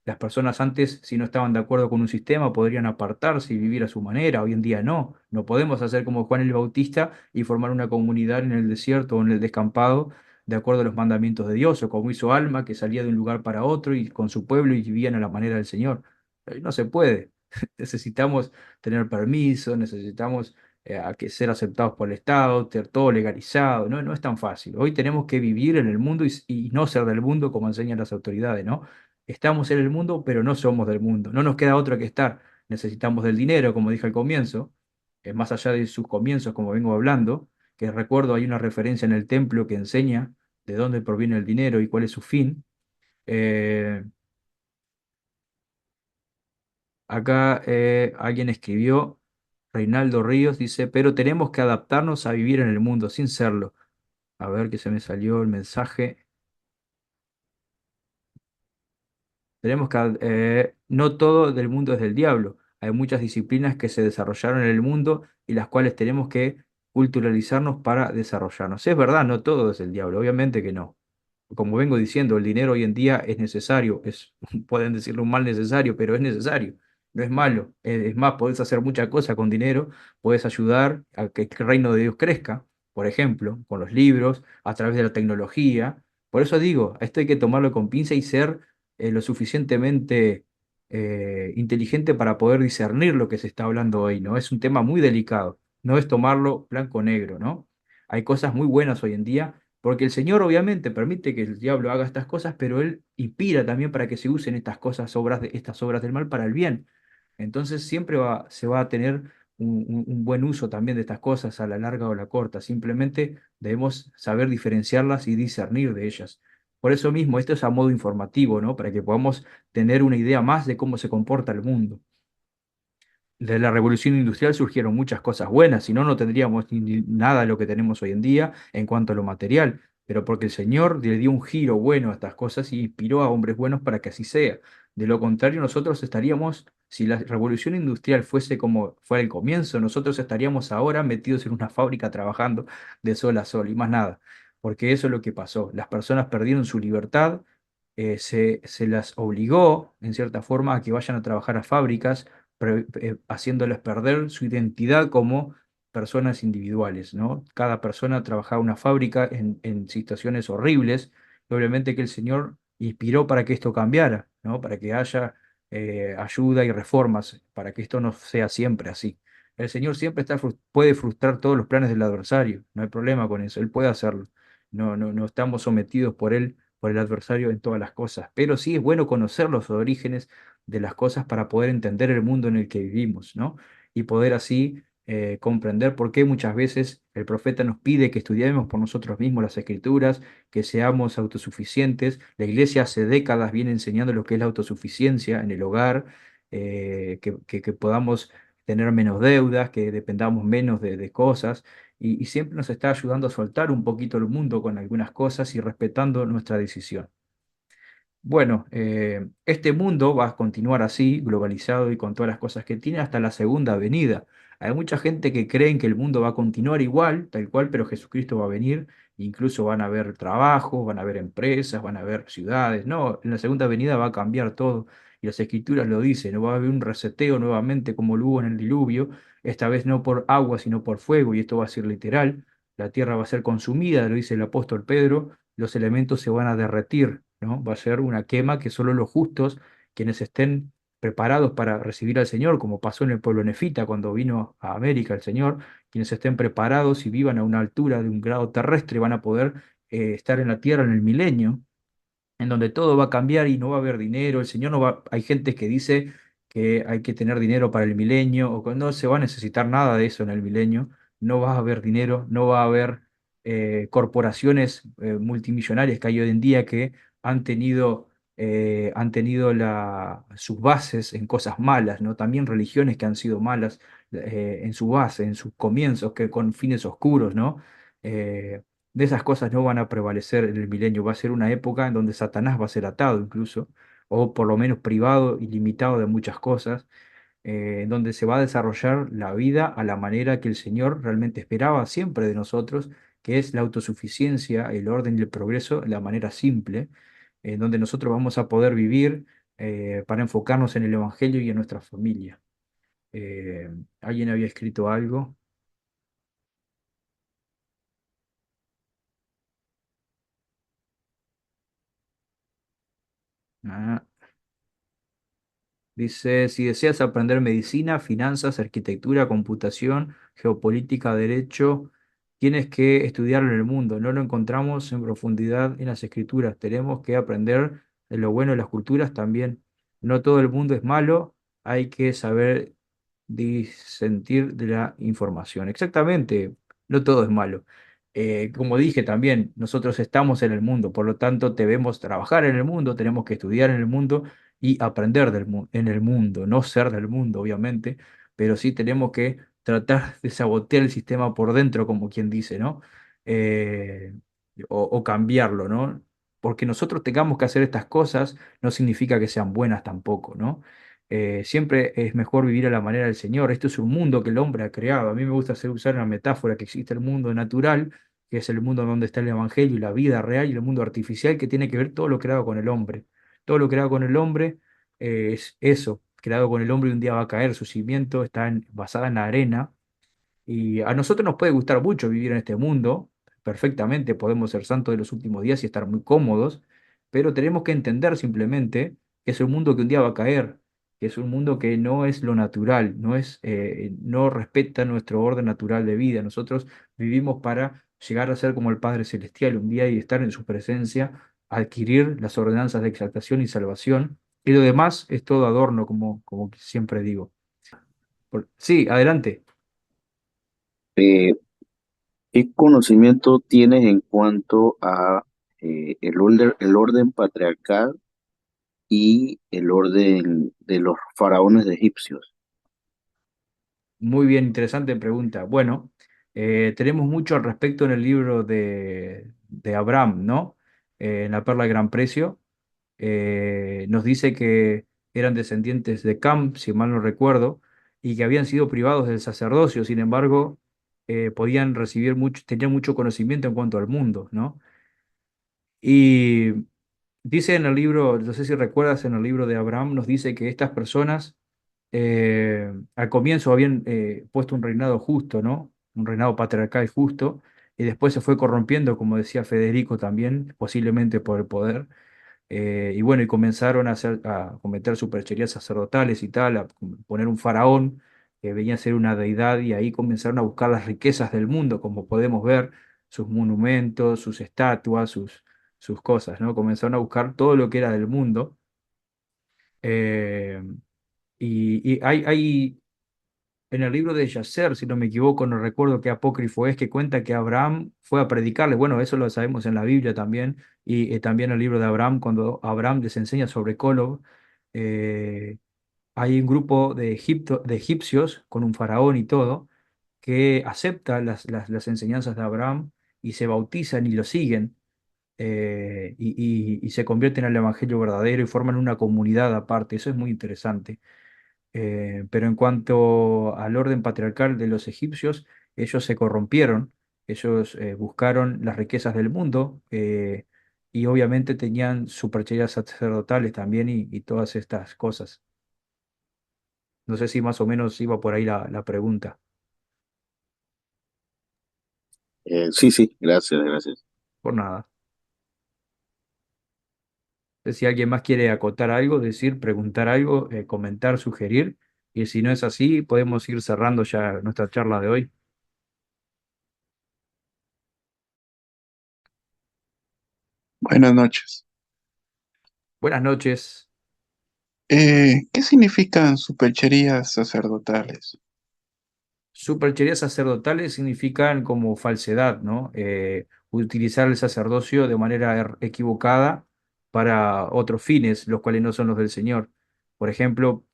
Las personas antes, si no estaban de acuerdo con un sistema, podrían apartarse y vivir a su manera. Hoy en día no. No podemos hacer como Juan el Bautista y formar una comunidad en el desierto o en el descampado de acuerdo a los mandamientos de Dios, o como hizo Alma, que salía de un lugar para otro y con su pueblo y vivían a la manera del Señor. No se puede. Necesitamos tener permiso, necesitamos a que ser aceptados por el Estado, tener todo legalizado. No, no es tan fácil. Hoy tenemos que vivir en el mundo y no ser del mundo como enseñan las autoridades, ¿no? Estamos en el mundo, pero no somos del mundo. No nos queda otra que estar. Necesitamos del dinero, como dije al comienzo, más allá de sus comienzos, como vengo hablando, que recuerdo hay una referencia en el templo que enseña de dónde proviene el dinero y cuál es su fin. Eh, Acá alguien escribió, Reinaldo Ríos dice, pero tenemos que adaptarnos a vivir en el mundo sin serlo. A ver que se me salió el mensaje. Tenemos que, no todo del mundo es del diablo. Hay muchas disciplinas que se desarrollaron en el mundo y las cuales tenemos que culturalizarnos para desarrollarnos. Es verdad, no todo es el diablo, obviamente que no. Como vengo diciendo, el dinero hoy en día es necesario, pueden decirlo un mal necesario, pero es necesario, no es malo. Es más, podés hacer muchas cosas con dinero, podés ayudar a que el reino de Dios crezca, por ejemplo, con los libros, a través de la tecnología. Por eso digo, esto hay que tomarlo con pinza y ser lo suficientemente inteligente para poder discernir lo que se está hablando hoy, ¿no? Es un tema muy delicado, no es tomarlo blanco o negro, ¿no? Hay cosas muy buenas hoy en día, porque el Señor obviamente permite que el diablo haga estas cosas, pero Él inspira también para que se usen estas cosas, estas obras del mal para el bien. Entonces siempre se va a tener un buen uso también de estas cosas a la larga o a la corta. Simplemente debemos saber diferenciarlas y discernir de ellas. Por eso mismo, esto es a modo informativo, ¿no? Para que podamos tener una idea más de cómo se comporta el mundo. De la revolución industrial surgieron muchas cosas buenas, si no, no tendríamos ni nada de lo que tenemos hoy en día en cuanto a lo material, pero porque el Señor le dio un giro bueno a estas cosas y inspiró a hombres buenos para que así sea. De lo contrario, nosotros estaríamos, si la revolución industrial fuese como fuera el comienzo, nosotros estaríamos ahora metidos en una fábrica trabajando de sol a sol y más nada, porque eso es lo que pasó. Las personas perdieron su libertad, se las obligó, en cierta forma, a que vayan a trabajar a fábricas haciéndoles perder su identidad como personas individuales, ¿no? Cada persona trabajaba en una fábrica en situaciones horribles, y obviamente que el Señor inspiró para que esto cambiara, ¿no? Para que haya ayuda y reformas, para que esto no sea siempre así. El Señor siempre puede frustrar todos los planes del adversario, no hay problema con eso, Él puede hacerlo. No, no, no estamos sometidos por Él, por el adversario en todas las cosas, pero sí es bueno conocer los orígenes de las cosas para poder entender el mundo en el que vivimos, ¿no? Y poder así comprender por qué muchas veces el profeta nos pide que estudiemos por nosotros mismos las escrituras, que seamos autosuficientes. La iglesia hace décadas viene enseñando lo que es la autosuficiencia en el hogar, que podamos tener menos deudas, que dependamos menos de cosas. Y siempre nos está ayudando a soltar un poquito el mundo con algunas cosas y respetando nuestra decisión. Bueno, este mundo va a continuar así, globalizado y con todas las cosas que tiene hasta la segunda venida. Hay mucha gente que cree que el mundo va a continuar igual, tal cual, pero Jesucristo va a venir, incluso van a haber trabajos, van a haber empresas, van a haber ciudades. No, en la segunda venida va a cambiar todo y las escrituras lo dicen, no va a haber un reseteo nuevamente como lo hubo en el diluvio, esta vez no por agua, sino por fuego, y esto va a ser literal. La tierra va a ser consumida, lo dice el apóstol Pedro, los elementos se van a derretir, ¿no? Va a ser una quema que solo los justos, quienes estén preparados para recibir al Señor, como pasó en el pueblo nefita cuando vino a América el Señor, quienes estén preparados y vivan a una altura de un grado terrestre van a poder estar en la tierra en el milenio, en donde todo va a cambiar y no va a haber dinero. El Señor no va, hay gente que dice que hay que tener dinero para el milenio, o que no se va a necesitar nada de eso en el milenio, no va a haber dinero, no va a haber corporaciones multimillonarias que hay hoy en día que han tenido sus bases en cosas malas, ¿no? También religiones que han sido malas en su base, en sus comienzos, que con fines oscuros, ¿no? eh, de esas cosas no van a prevalecer en el milenio. Va a ser una época en donde Satanás va a ser atado incluso, o por lo menos privado y limitado de muchas cosas, en donde se va a desarrollar la vida a la manera que el Señor realmente esperaba siempre de nosotros, que es la autosuficiencia, el orden y el progreso, de la manera simple, en donde nosotros vamos a poder vivir para enfocarnos en el Evangelio y en nuestra familia. Eh, ¿Alguien había escrito algo? Ah, dice, si deseas aprender medicina, finanzas, arquitectura, computación, geopolítica, derecho, tienes que estudiarlo en el mundo. No lo encontramos en profundidad en las escrituras. Tenemos que aprender de lo bueno de las culturas también. No todo el mundo es malo, hay que saber disentir de la información. Exactamente, no todo es malo. Como dije también, nosotros estamos en el mundo, por lo tanto debemos trabajar en el mundo, tenemos que estudiar en el mundo y aprender en el mundo, no ser del mundo, obviamente, pero sí tenemos que tratar de sabotear el sistema por dentro, como quien dice, ¿no? Eh, o cambiarlo, ¿no? Porque nosotros tengamos que hacer estas cosas no significa que sean buenas tampoco, ¿no? Siempre es mejor vivir a la manera del Señor. Esto es un mundo que el hombre ha creado. A mí me gusta usar una metáfora que existe el mundo natural, que es el mundo donde está el Evangelio y la vida real, y el mundo artificial, que tiene que ver todo lo creado con el hombre. Todo lo creado con el hombre es eso, creado con el hombre y un día va a caer. Su cimiento está basada en la arena y a nosotros nos puede gustar mucho vivir en este mundo, perfectamente podemos ser santos de los últimos días y estar muy cómodos, pero tenemos que entender simplemente que es un mundo que un día va a caer, que es un mundo que no es lo natural, no respeta nuestro orden natural de vida. Nosotros vivimos para llegar a ser como el Padre Celestial un día y estar en su presencia, adquirir las ordenanzas de exaltación y salvación, y lo demás es todo adorno, como siempre digo. Sí, adelante. Eh, ¿Qué conocimiento tienes en cuanto a el orden patriarcal y el orden de los faraones egipcios? Muy bien, interesante pregunta. Bueno, tenemos mucho al respecto en el libro de Abraham, ¿no? En la Perla de Gran Precio. Nos dice que eran descendientes de Cam, si mal no recuerdo, y que habían sido privados del sacerdocio, sin embargo, podían recibir mucho, tenían mucho conocimiento en cuanto al mundo, ¿no? Y dice en el libro, no sé si recuerdas, en el libro de Abraham, nos dice que estas personas al comienzo habían puesto un reinado justo, ¿no? Un reinado patriarcal justo, y después se fue corrompiendo, como decía Federico también, posiblemente por el poder. Y bueno, y comenzaron a cometer supercherías sacerdotales y tal, a poner un faraón que venía a ser una deidad, y ahí comenzaron a buscar las riquezas del mundo, como podemos ver, sus monumentos, sus estatuas, sus cosas, ¿no? Comenzaron a buscar todo lo que era del mundo. eh, y hay en el libro de Yacer, si no me equivoco, no recuerdo qué apócrifo es, que cuenta que Abraham fue a predicarle. Bueno, eso lo sabemos en la Biblia también, y también en el libro de Abraham, cuando Abraham les enseña sobre Kolob, eh, hay un grupo de egipcios con un faraón y todo, que acepta las enseñanzas de Abraham y se bautizan y lo siguen. Y se convierten al evangelio verdadero y forman una comunidad aparte. Eso es muy interesante. Pero en cuanto al orden patriarcal de los egipcios, ellos se corrompieron, ellos buscaron las riquezas del mundo, y obviamente tenían supercherías sacerdotales también y todas estas cosas. No sé si más o menos iba por ahí la pregunta. Sí, sí, gracias, gracias. Por nada. Si alguien más quiere acotar algo, decir, preguntar algo, comentar, sugerir, y si no es así, podemos ir cerrando ya nuestra charla de hoy. Buenas noches. Buenas noches. ¿Qué significan supercherías sacerdotales? Supercherías sacerdotales significan como falsedad, ¿no? Utilizar el sacerdocio de manera equivocada para otros fines, los cuales no son los del Señor. Por ejemplo,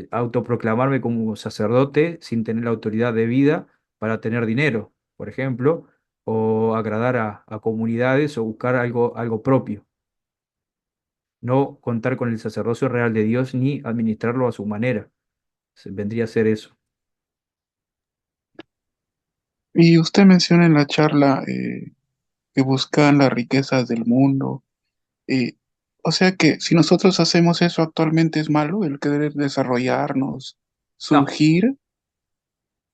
autoproclamarme como sacerdote sin tener la autoridad debida para tener dinero, por ejemplo, o agradar a comunidades o buscar algo propio. No contar con el sacerdocio real de Dios ni administrarlo a su manera. Vendría a ser eso. Y usted menciona en la charla que buscan las riquezas del mundo. eh, o sea que si nosotros hacemos eso actualmente es malo, el querer desarrollarnos, No, surgir.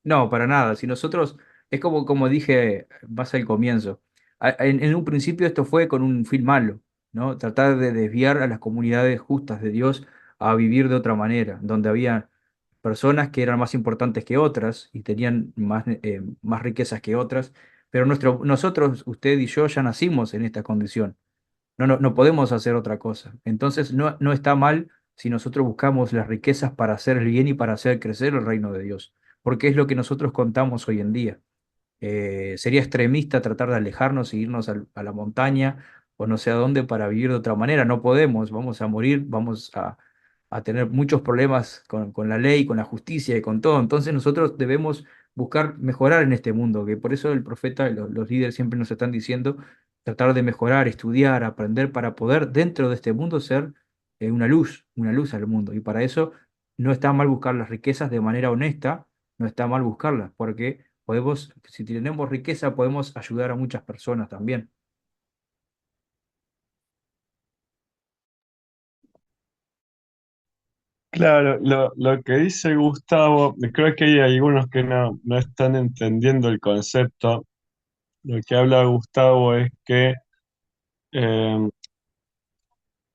no, para nada. Si nosotros, es como dije más al comienzo, en un principio esto fue con un fin malo, ¿no? Tratar de desviar a las comunidades justas de Dios a vivir de otra manera, donde había personas que eran más importantes que otras y tenían más riquezas que otras, pero nosotros, usted y yo, ya nacimos en esta condición. No podemos hacer otra cosa. Entonces no está mal si nosotros buscamos las riquezas para hacer el bien y para hacer crecer el reino de Dios, porque es lo que nosotros contamos hoy en día. Sería extremista tratar de alejarnos e irnos a la montaña o no sé a dónde para vivir de otra manera. No podemos, vamos a morir, vamos a tener muchos problemas con la ley, con la justicia y con todo. Entonces nosotros debemos buscar mejorar en este mundo, que por eso el profeta y los líderes siempre nos están diciendo tratar de mejorar, estudiar, aprender para poder dentro de este mundo ser una luz al mundo. Y para eso no está mal buscar las riquezas de manera honesta, no está mal buscarlas, porque podemos, si tenemos riqueza, podemos ayudar a muchas personas también. Claro, lo que dice Gustavo, creo que hay algunos que no están entendiendo el concepto. Lo que habla Gustavo es que eh,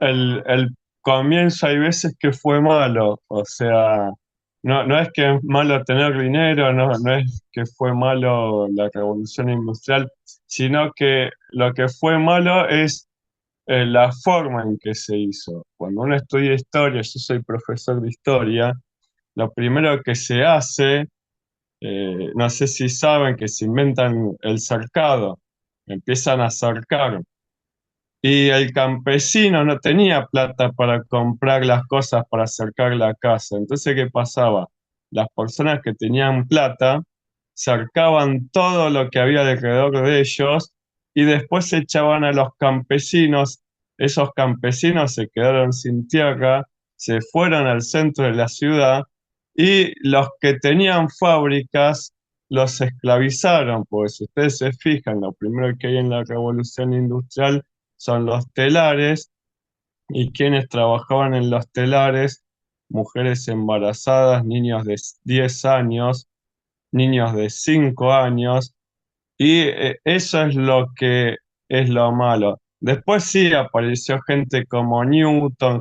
el comienzo hay veces que fue malo, o sea, no es que es malo tener dinero, no es que fue malo la revolución industrial, sino que lo que fue malo es la forma en que se hizo. Cuando uno estudia historia, yo soy profesor de historia, lo primero que se hace, no sé si saben que se inventan el cercado, empiezan a cercar. Y el campesino no tenía plata para comprar las cosas para cercar la casa. Entonces, ¿qué pasaba? Las personas que tenían plata cercaban todo lo que había alrededor de ellos y después echaban a los campesinos. Esos campesinos se quedaron sin tierra, se fueron al centro de la ciudad y los que tenían fábricas los esclavizaron, porque si ustedes se fijan, lo primero que hay en la revolución industrial son los telares y quienes trabajaban en los telares, mujeres embarazadas, niños de 10 años, niños de 5 años, y eso es lo que es lo malo. Después sí apareció gente como Newton,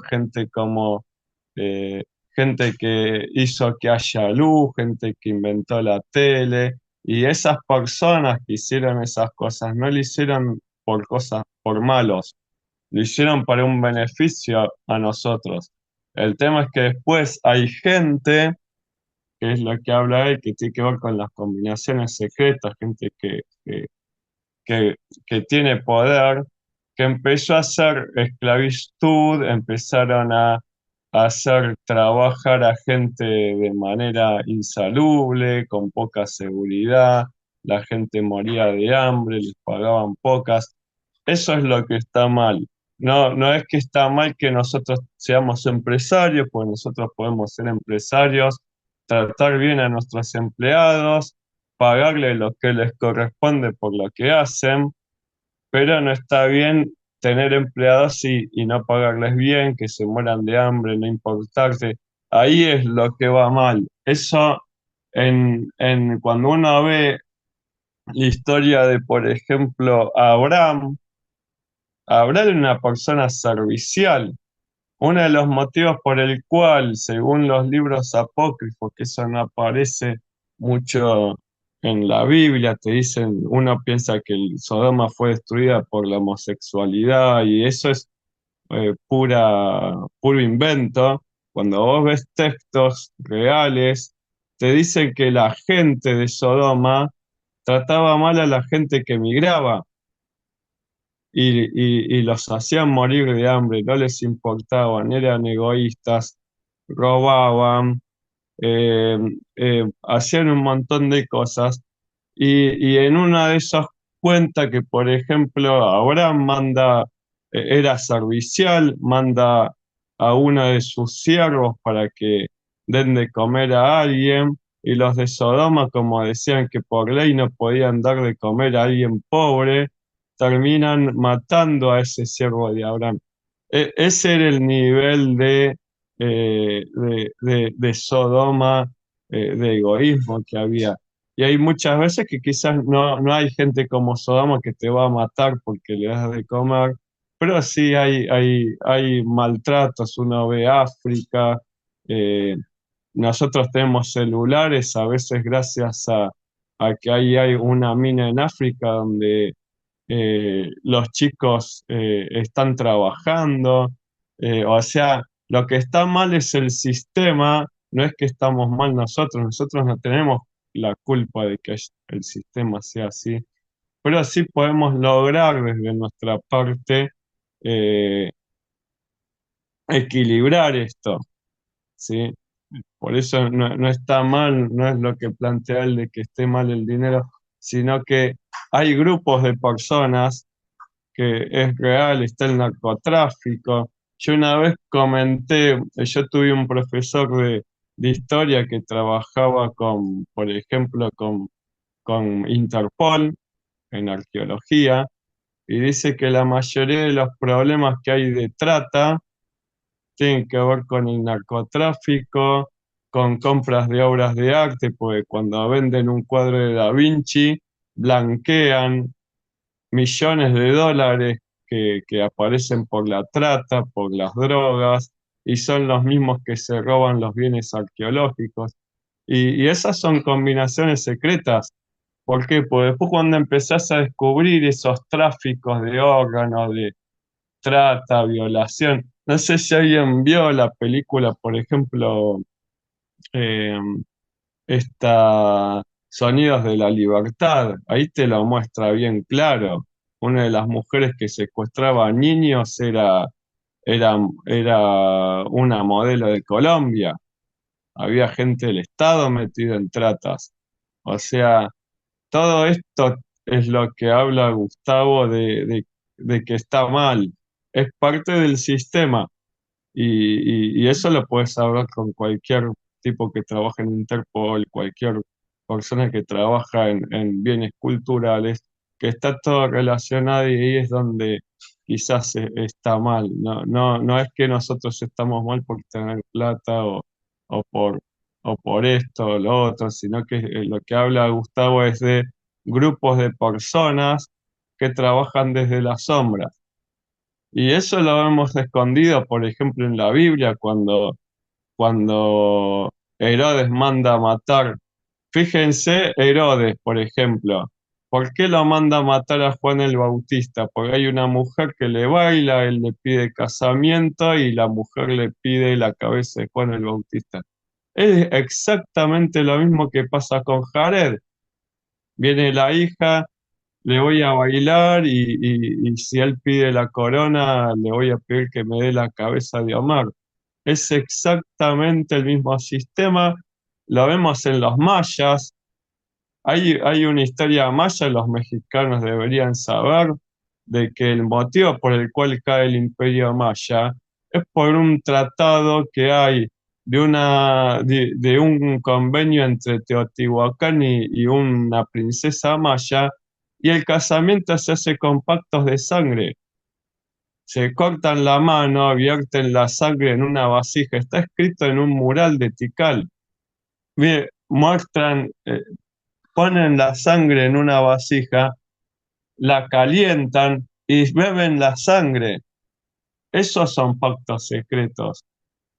eh, gente que hizo que haya luz, gente que inventó la tele, y esas personas que hicieron esas cosas no lo hicieron por cosas, por malos, lo hicieron para un beneficio a nosotros. El tema es que después hay gente, que es lo que habla él, que tiene que ver con las combinaciones secretas, gente que, que tiene poder, que empezó a hacer esclavitud, empezaron a hacer trabajar a gente de manera insalubre, con poca seguridad, la gente moría de hambre, les pagaban pocas. Eso es lo que está mal. No es que está mal que nosotros seamos empresarios, porque nosotros podemos ser empresarios, tratar bien a nuestros empleados, pagarle lo que les corresponde por lo que hacen, pero no está bien tener empleados y no pagarles bien, que se mueran de hambre, no importarse. Ahí es lo que va mal. Eso, cuando uno ve la historia de, por ejemplo, Abraham era una persona servicial. Uno de los motivos por el cual, según los libros apócrifos, que eso no aparece mucho en la Biblia, te dicen, uno piensa que el Sodoma fue destruida por la homosexualidad y eso es puro invento. Cuando vos ves textos reales, te dicen que la gente de Sodoma trataba mal a la gente que migraba y los hacían morir de hambre, no les importaban, eran egoístas, robaban, hacían un montón de cosas. Y en uno de esos cuenta que, por ejemplo, Abraham era servicial, manda a uno de sus siervos para que den de comer a alguien, y los de Sodoma, como decían que por ley no podían dar de comer a alguien pobre, terminan matando a ese siervo de Abraham. Ese era el nivel de Sodoma, de egoísmo que había. Y hay muchas veces que quizás no hay gente como Sodoma que te va a matar porque le das de comer, pero sí hay maltratos. Uno ve África, eh, nosotros tenemos celulares, a veces gracias a que ahí hay una mina en África donde los chicos están trabajando. O sea, lo que está mal es el sistema, no es que estamos mal nosotros no tenemos la culpa de que el sistema sea así, pero sí podemos lograr desde nuestra parte eh, equilibrar esto, ¿sí? Por eso no está mal, no es lo que plantea él de que esté mal el dinero, sino que hay grupos de personas que es real, está el narcotráfico. Yo una vez comenté, yo tuve un profesor de historia que trabajaba por ejemplo, con Interpol en arqueología, y dice que la mayoría de los problemas que hay de trata tienen que ver con el narcotráfico, con compras de obras de arte, porque cuando venden un cuadro de Da Vinci, blanquean millones de dólares que aparecen por la trata, por las drogas, y son los mismos que se roban los bienes arqueológicos. Y esas son combinaciones secretas. ¿Por qué? Porque después cuando empezás a descubrir esos tráficos de órganos, de trata, violación, no sé si alguien vio la película, por ejemplo, eh, esta Sonidos de la Libertad, ahí te lo muestra bien claro. Una de las mujeres que secuestraba niños era una modelo de Colombia. Había gente del Estado metido en tratas. O sea, todo esto es lo que habla Gustavo de que está mal. Es parte del sistema. Y eso lo puedes hablar con cualquier tipo que trabaja en Interpol, cualquier persona que trabaja en bienes culturales, que está todo relacionado, y ahí es donde quizás está mal. No es que nosotros estamos mal por tener plata o por, o por esto o lo otro, sino que lo que habla Gustavo es de grupos de personas que trabajan desde las sombras. Y eso lo hemos escondido, por ejemplo, en la Biblia, cuando Herodes manda a matar. Fíjense, Herodes, por ejemplo, ¿por qué lo manda a matar a Juan el Bautista? Porque hay una mujer que le baila, él le pide casamiento y la mujer le pide la cabeza de Juan el Bautista. Es exactamente lo mismo que pasa con Jared. Viene la hija, le voy a bailar, y si él pide la corona, le voy a pedir que me dé la cabeza de Omar. Es exactamente el mismo sistema, lo vemos en los mayas. Hay una historia maya, los mexicanos deberían saber, de que el motivo por el cual cae el imperio maya es por un tratado que hay de un convenio entre Teotihuacán y una princesa maya, y el casamiento se hace con pactos de sangre. Se cortan la mano, vierten la sangre en una vasija. Está escrito en un mural de Tikal. Muestran, ponen la sangre en una vasija, la calientan y beben la sangre. Esos son pactos secretos.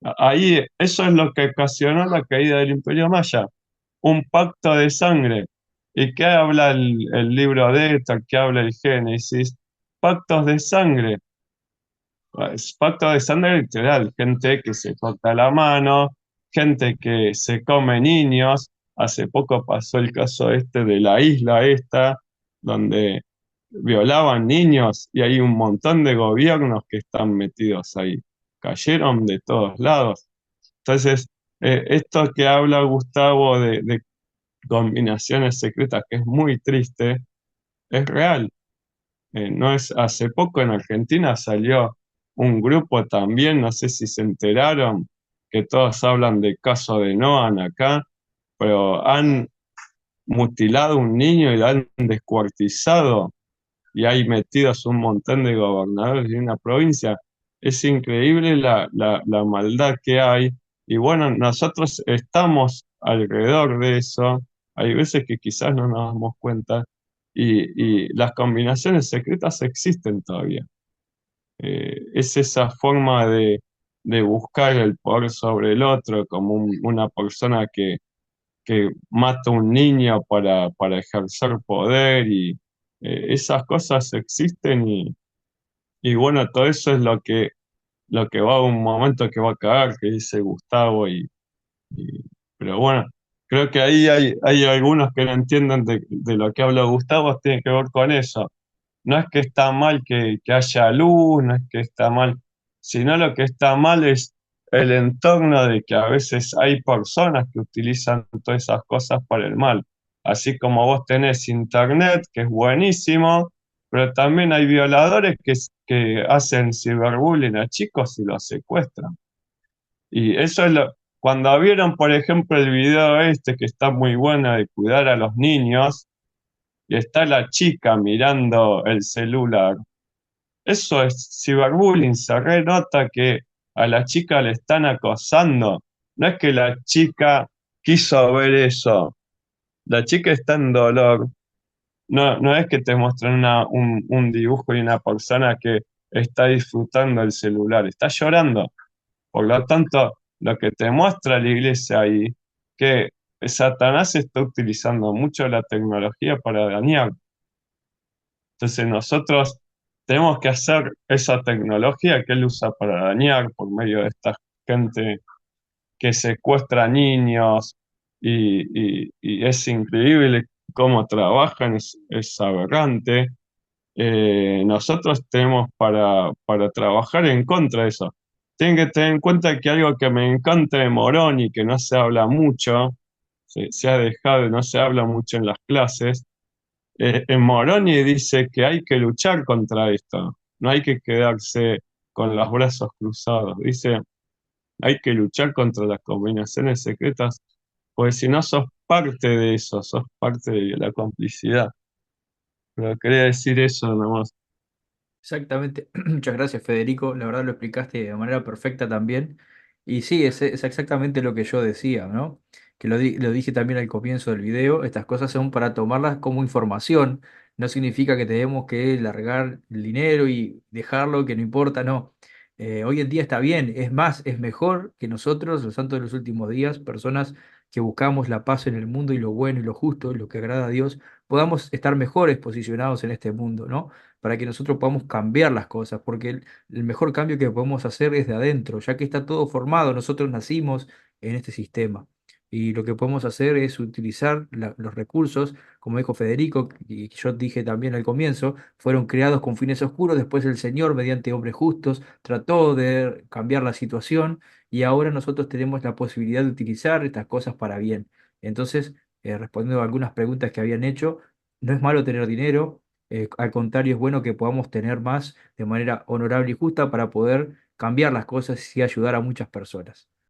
Ahí, eso es lo que ocasionó la caída del Imperio Maya, un pacto de sangre. ¿Y qué habla el libro de Éter? ¿Qué habla el Génesis? Pactos de sangre. Es pacto de sangre literal, gente que se corta la mano, gente que se come niños. Hace poco pasó el caso este de la isla esta, donde violaban niños, y hay un montón de gobiernos que están metidos ahí. Cayeron de todos lados. Entonces, esto que habla Gustavo de combinaciones secretas, que es muy triste, es real. No es, hace poco en Argentina salió un grupo también, no sé si se enteraron, que todos hablan de caso de Noan acá, pero han mutilado a un niño y lo han descuartizado y hay metidos un montón de gobernadores de una provincia. Es increíble la maldad que hay. Y bueno, nosotros estamos alrededor de eso. Hay veces que quizás no nos damos cuenta. Y las combinaciones secretas existen todavía. Es esa forma de buscar el poder sobre el otro, como una persona que mata a un niño para ejercer poder y esas cosas existen y bueno, todo eso es lo que va a un momento que va a caer, que dice Gustavo y- pero bueno, creo que ahí hay algunos que no entienden de lo que habla Gustavo, tiene que ver con eso. No es que está mal que haya luz, no es que está mal, sino lo que está mal es el entorno de que a veces hay personas que utilizan todas esas cosas para el mal. Así como vos tenés internet, que es buenísimo, pero también hay violadores que hacen ciberbullying a chicos y los secuestran. Y eso es cuando vieron, por ejemplo, el video este que está muy bueno de cuidar a los niños, y está la chica mirando el celular. Eso es ciberbullying, se renota que a la chica le están acosando. No es que la chica quiso ver eso, la chica está en dolor. No, no es que te muestren un dibujo de una persona que está disfrutando el celular, está llorando. Por lo tanto, lo que te muestra la iglesia ahí, que Satanás está utilizando mucho la tecnología para dañar. Entonces nosotros tenemos que hacer esa tecnología que él usa para dañar por medio de esta gente que secuestra niños y es increíble cómo trabajan, es aberrante. Nosotros tenemos para trabajar en contra de eso. Tienen que tener en cuenta que algo que me encanta de Morón y que no se habla mucho, se ha dejado y no se habla mucho en las clases, en Moroni dice que hay que luchar contra esto, no hay que quedarse con los brazos cruzados. Dice, hay que luchar contra las combinaciones secretas, porque si no sos parte de eso, sos parte de la complicidad. Pero quería decir eso nomás. Exactamente. Muchas gracias, Federico. La verdad lo explicaste de manera perfecta también. Y sí, es exactamente lo que yo decía, ¿no? Que lo dije también al comienzo del video. Estas cosas son para tomarlas como información. No significa que tenemos que largar el dinero y dejarlo, que no importa, no. Hoy en día está bien. Es más, es mejor que nosotros, los santos de los últimos días, personas que buscamos la paz en el mundo y lo bueno y lo justo, lo que agrada a Dios, podamos estar mejores posicionados en este mundo, ¿no? Para que nosotros podamos cambiar las cosas, porque el mejor cambio que podemos hacer es de adentro, ya que está todo formado, nosotros nacimos en este sistema. Y lo que podemos hacer es utilizar los recursos, como dijo Federico, y yo dije también al comienzo, fueron creados con fines oscuros, después el Señor, mediante hombres justos, trató de cambiar la situación y ahora nosotros tenemos la posibilidad de utilizar estas cosas para bien. Entonces, respondiendo a algunas preguntas que habían hecho, no es malo tener dinero, al contrario, es bueno que podamos tener más de manera honorable y justa para poder cambiar las cosas y ayudar a muchas personas.